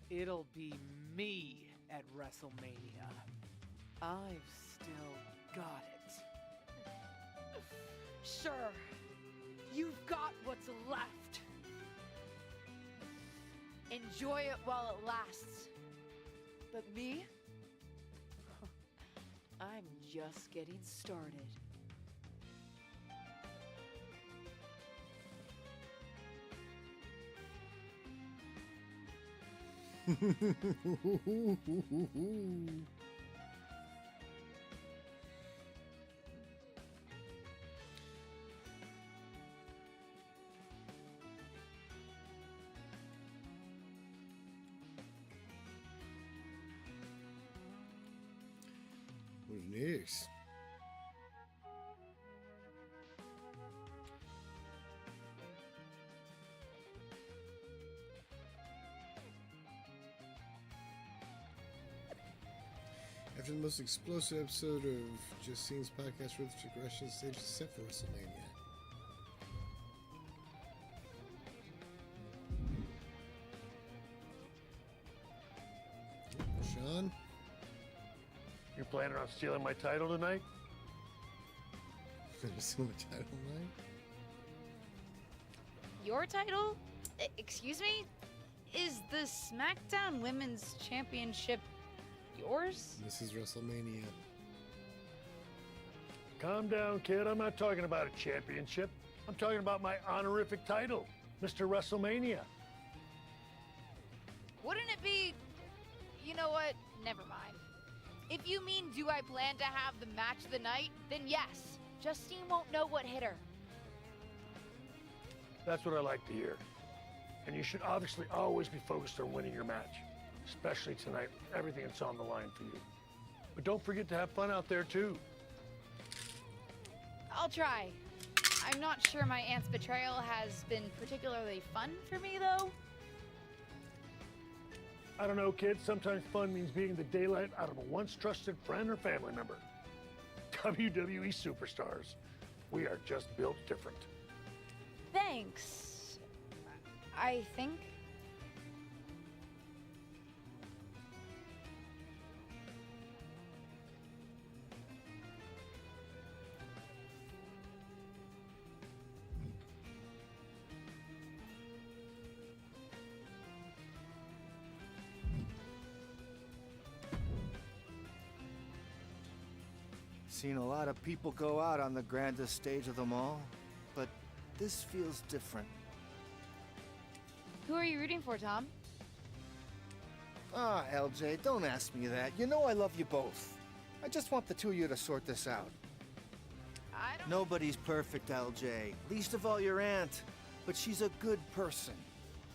It'll be me at WrestleMania. I've still got it. Sure, you've got what's left. Enjoy it while it lasts. But me? I'm just getting started. What's next? After the most explosive episode of Justine's podcast, Ruthless Aggression stage is set for WrestleMania. Sean? You planning on stealing my title tonight? Stealing my title tonight? Your title? Excuse me? Is the SmackDown Women's Championship yours? This is WrestleMania. Calm down, kid. I'm not talking about a championship. I'm talking about my honorific title, Mr. WrestleMania. Wouldn't it be... You know what? Never mind. If you mean do I plan to have the match of the night, then yes. Justine won't know what hit her. That's what I like to hear. And you should obviously always be focused on winning your match, especially tonight, with everything that's on the line for you. But don't forget to have fun out there, too. I'll try. I'm not sure my aunt's betrayal has been particularly fun for me, though. I don't know, kids. Sometimes fun means beating the daylight out of a once trusted friend or family member. WWE superstars. We are just built different. Thanks. I think. Seen a lot of people go out on the grandest stage of them all, but this feels different. Who are you rooting for, Tom? Ah, LJ, don't ask me that. You know I love you both. I just want the two of you to sort this out. Nobody's perfect, LJ. Least of all your aunt. But she's a good person.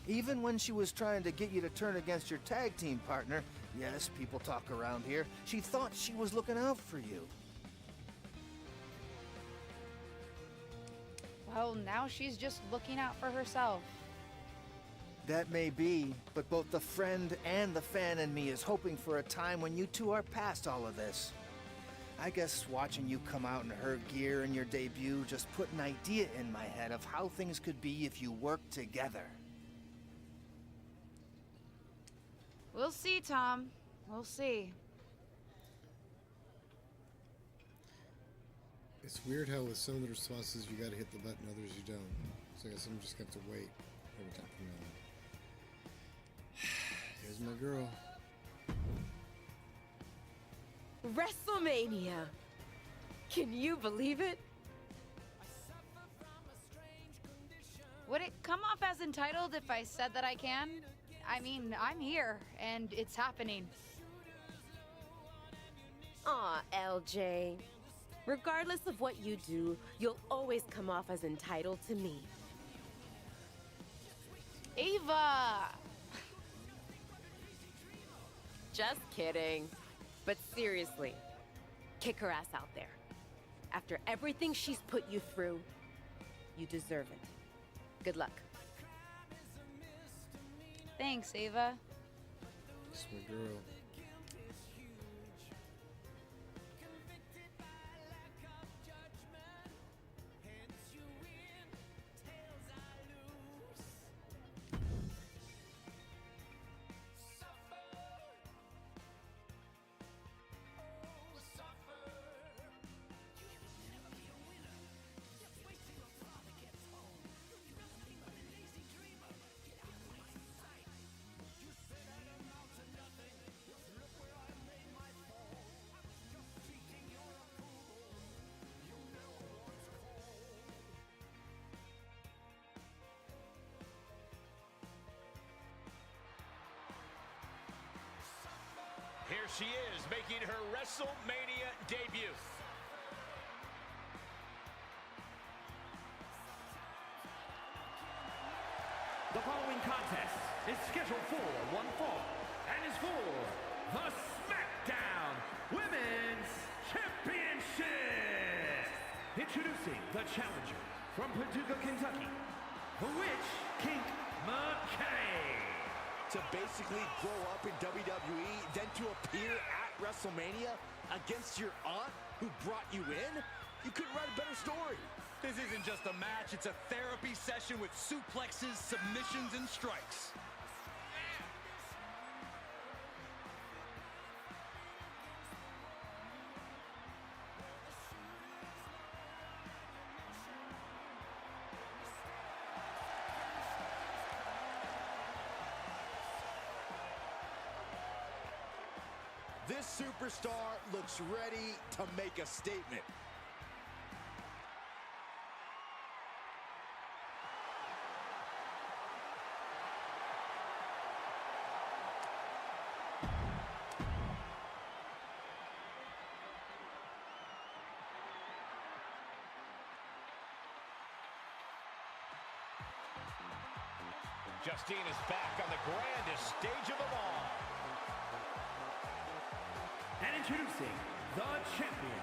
Even when she was trying to get you to turn against your tag team partner, yes, people talk around here, she thought she was looking out for you. Well, now she's just looking out for herself. That may be, but both the friend and the fan in me is hoping for a time when you two are past all of this. I guess watching you come out in her gear in your debut just put an idea in my head of how things could be if you worked together. We'll see, Tom. We'll see. It's weird how with some of the responses you gotta hit the button, others you don't. So I guess I'm just gonna have to wait every time from now on. Here's my girl. WrestleMania! Can you believe it? Would it come off as entitled if I said that I can? I mean, I'm here, and it's happening. Aw, LJ. Regardless of what you do, you'll always come off as entitled to me. Ava! Just kidding. But seriously, kick her ass out there. After everything she's put you through, You deserve it. Good luck. Thanks, Ava. That's my girl. Here she is, making her WrestleMania debut. The following contest is scheduled for one fall and is for the SmackDown Women's Championship. Introducing the challenger from Paducah, Kentucky, the Witch King McKay. To basically grow up in WWE, then to appear at WrestleMania against your aunt who brought you in? You couldn't write a better story. This isn't just a match, it's a therapy session with suplexes, submissions, and strikes. This superstar looks ready to make a statement. Justine is back on the grandest stage of them all. And introducing the champion,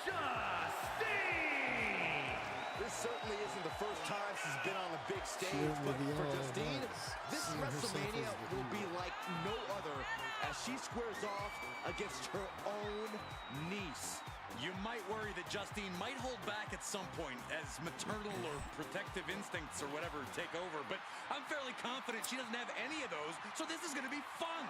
Justine! This certainly isn't the first time she's been on the big stage, but for Justine, this WrestleMania will be like no other as she squares off against her own niece. You might worry that Justine might hold back at some point as maternal or protective instincts or whatever take over, but I'm fairly confident she doesn't have any of those, so this is going to be fun.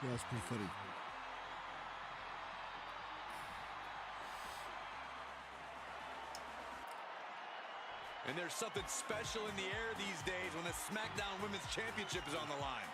Yeah, that's pretty funny. And there's something special in the air these days when the SmackDown Women's Championship is on the line.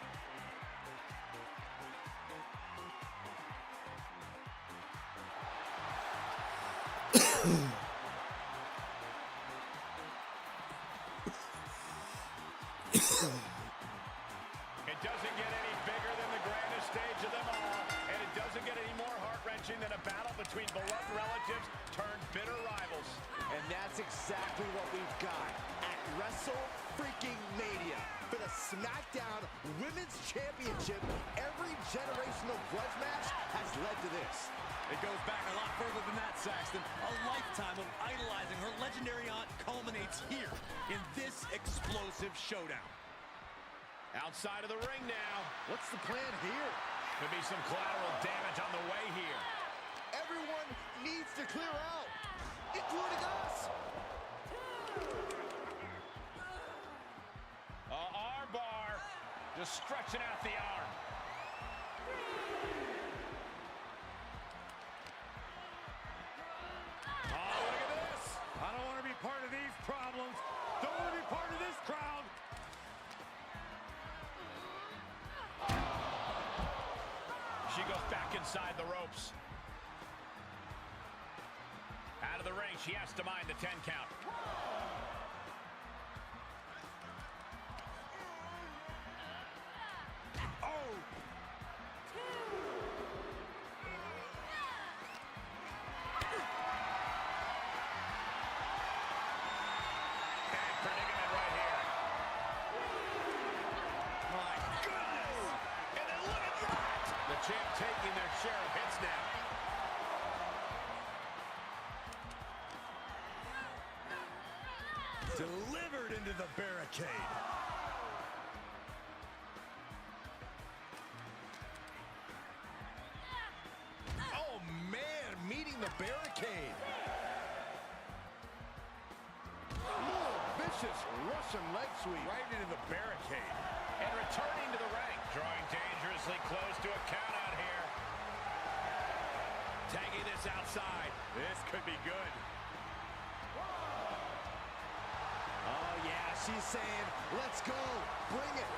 It doesn't get any bigger than the grandest stage of them all, and it doesn't get any more heart-wrenching than a battle between beloved relatives turned bitter rivals. And that's exactly what we've got at WrestleMania. For the SmackDown Women's Championship, every generational grudge match has led to this. It goes back a lot further than that, Saxton. A lifetime of idolizing her legendary aunt culminates here in this explosive showdown. Outside of the ring now. What's the plan here? Could be some collateral damage on the way here. Everyone needs to clear out, including us. Arm bar. Just stretching out the arm. Oh, look at this! I don't want to be part of these problems. Don't want to be part of this crowd. She goes back inside the ropes. Out of the ring, she has to mind the 10 count. Oh! Bad predicament right here. My goodness! barricade. Vicious Russian leg sweep. Right into the barricade. And returning to the ring. Drawing dangerously close to a count out here. Tagging this outside. This could be good. Oh, yeah, she's saying, let's go. Bring it.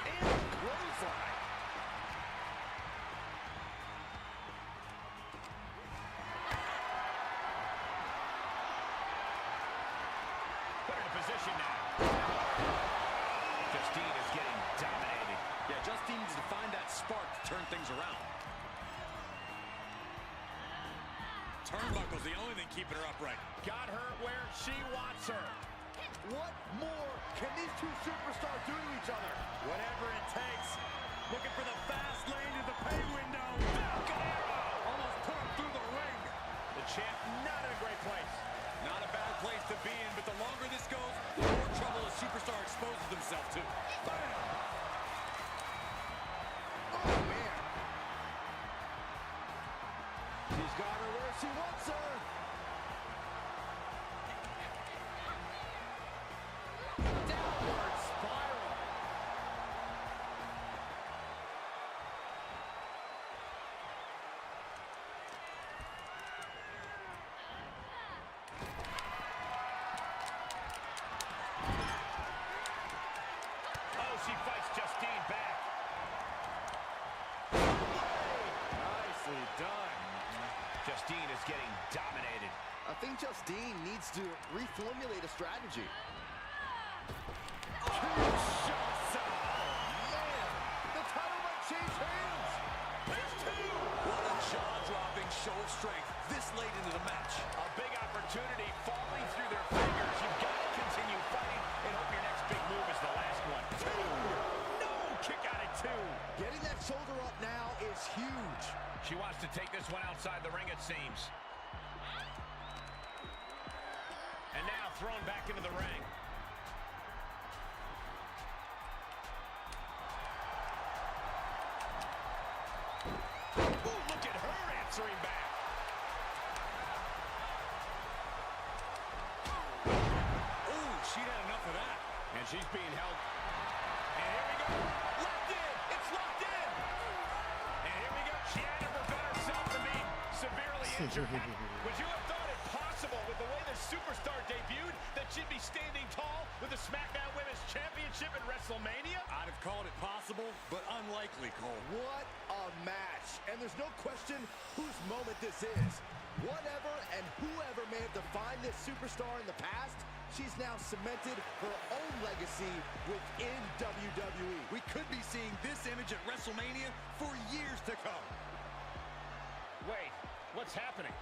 And clothesline. Put her in position now. Justine is getting dominated. Yeah, Justine needs to find that spark to turn things around. Turnbuckle's the only thing keeping her upright. Got her where she wants her. What more can these two superstars do to each other? Whatever it takes. Looking for the fast lane to the pay window. Falcon Arrow! Almost put him through the ring. The champ not in a great place. Not a bad place to be in, but the longer this goes, the more trouble a superstar exposes themselves to. Bam! Oh, man. She's got her where she wants her. Downward spiral. Oh, she fights Justine back. Nicely done. Justine is getting dominated. I think Justine needs to reformulate a strategy. The title might change hands. There's two. What a jaw-dropping show of strength this late into the match. A big opportunity falling through their fingers. You've got to continue fighting and hope your next big move is the last one. Two. No, kick out at two. Getting that shoulder up now is huge. She wants to take this one outside the ring, it seems. And now thrown back into the ring. Ooh, look at her answering back. Ooh, she had enough of that. And she's being held. And here we go. Locked in. It's locked in. And here we go. She had to prevent herself from being severely injured. Would you have thought it possible with the way the superstar debuted that she'd be standing tall with the SmackDown Women's Championship at WrestleMania? I'd have called it possible, but unlikely, Cole. What a match. And there's no question whose moment this is. Whatever and whoever may have defined this superstar in the past, she's now cemented her own legacy within WWE. We could be seeing this image at WrestleMania for years to come. Wait, what's happening?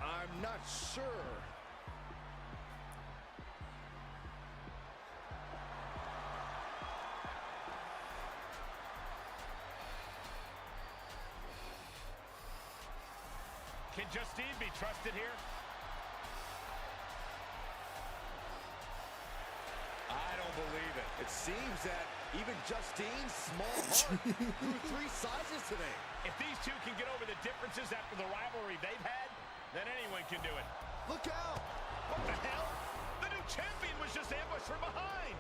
I'm not sure. Can Justine be trusted here? I don't believe it. It seems that even Justine's small heart grew 3 sizes today. If these two can get over the differences after the rivalry they've had, then anyone can do it. Look out! What the hell? The new champion was just ambushed from behind.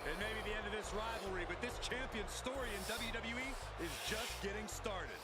It may be the end of this rivalry, but this champion's story in WWE is just getting started.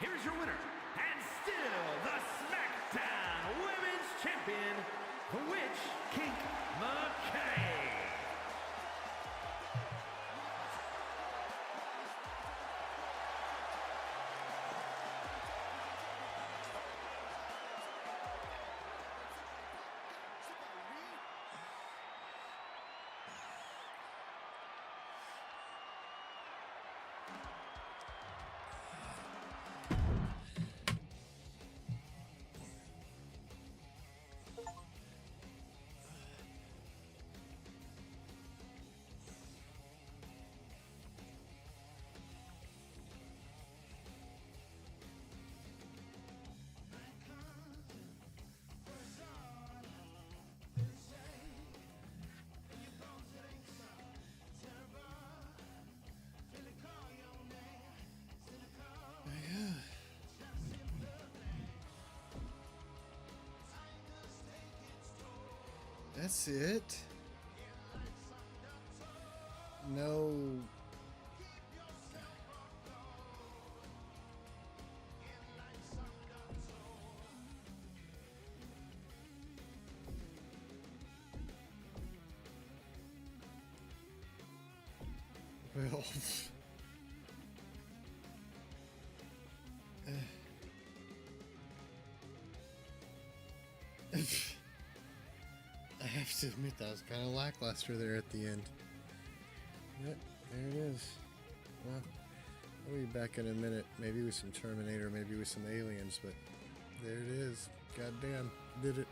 here's your winner, and still the SmackDown Women's Champion, the Witch King McKay. That's it. No. Well. I have to admit that was kind of lackluster there at the end. Yep, there it is. Well, I'll be back in a minute. Maybe with some Terminator, maybe with some aliens, but there it is. Goddamn, did it.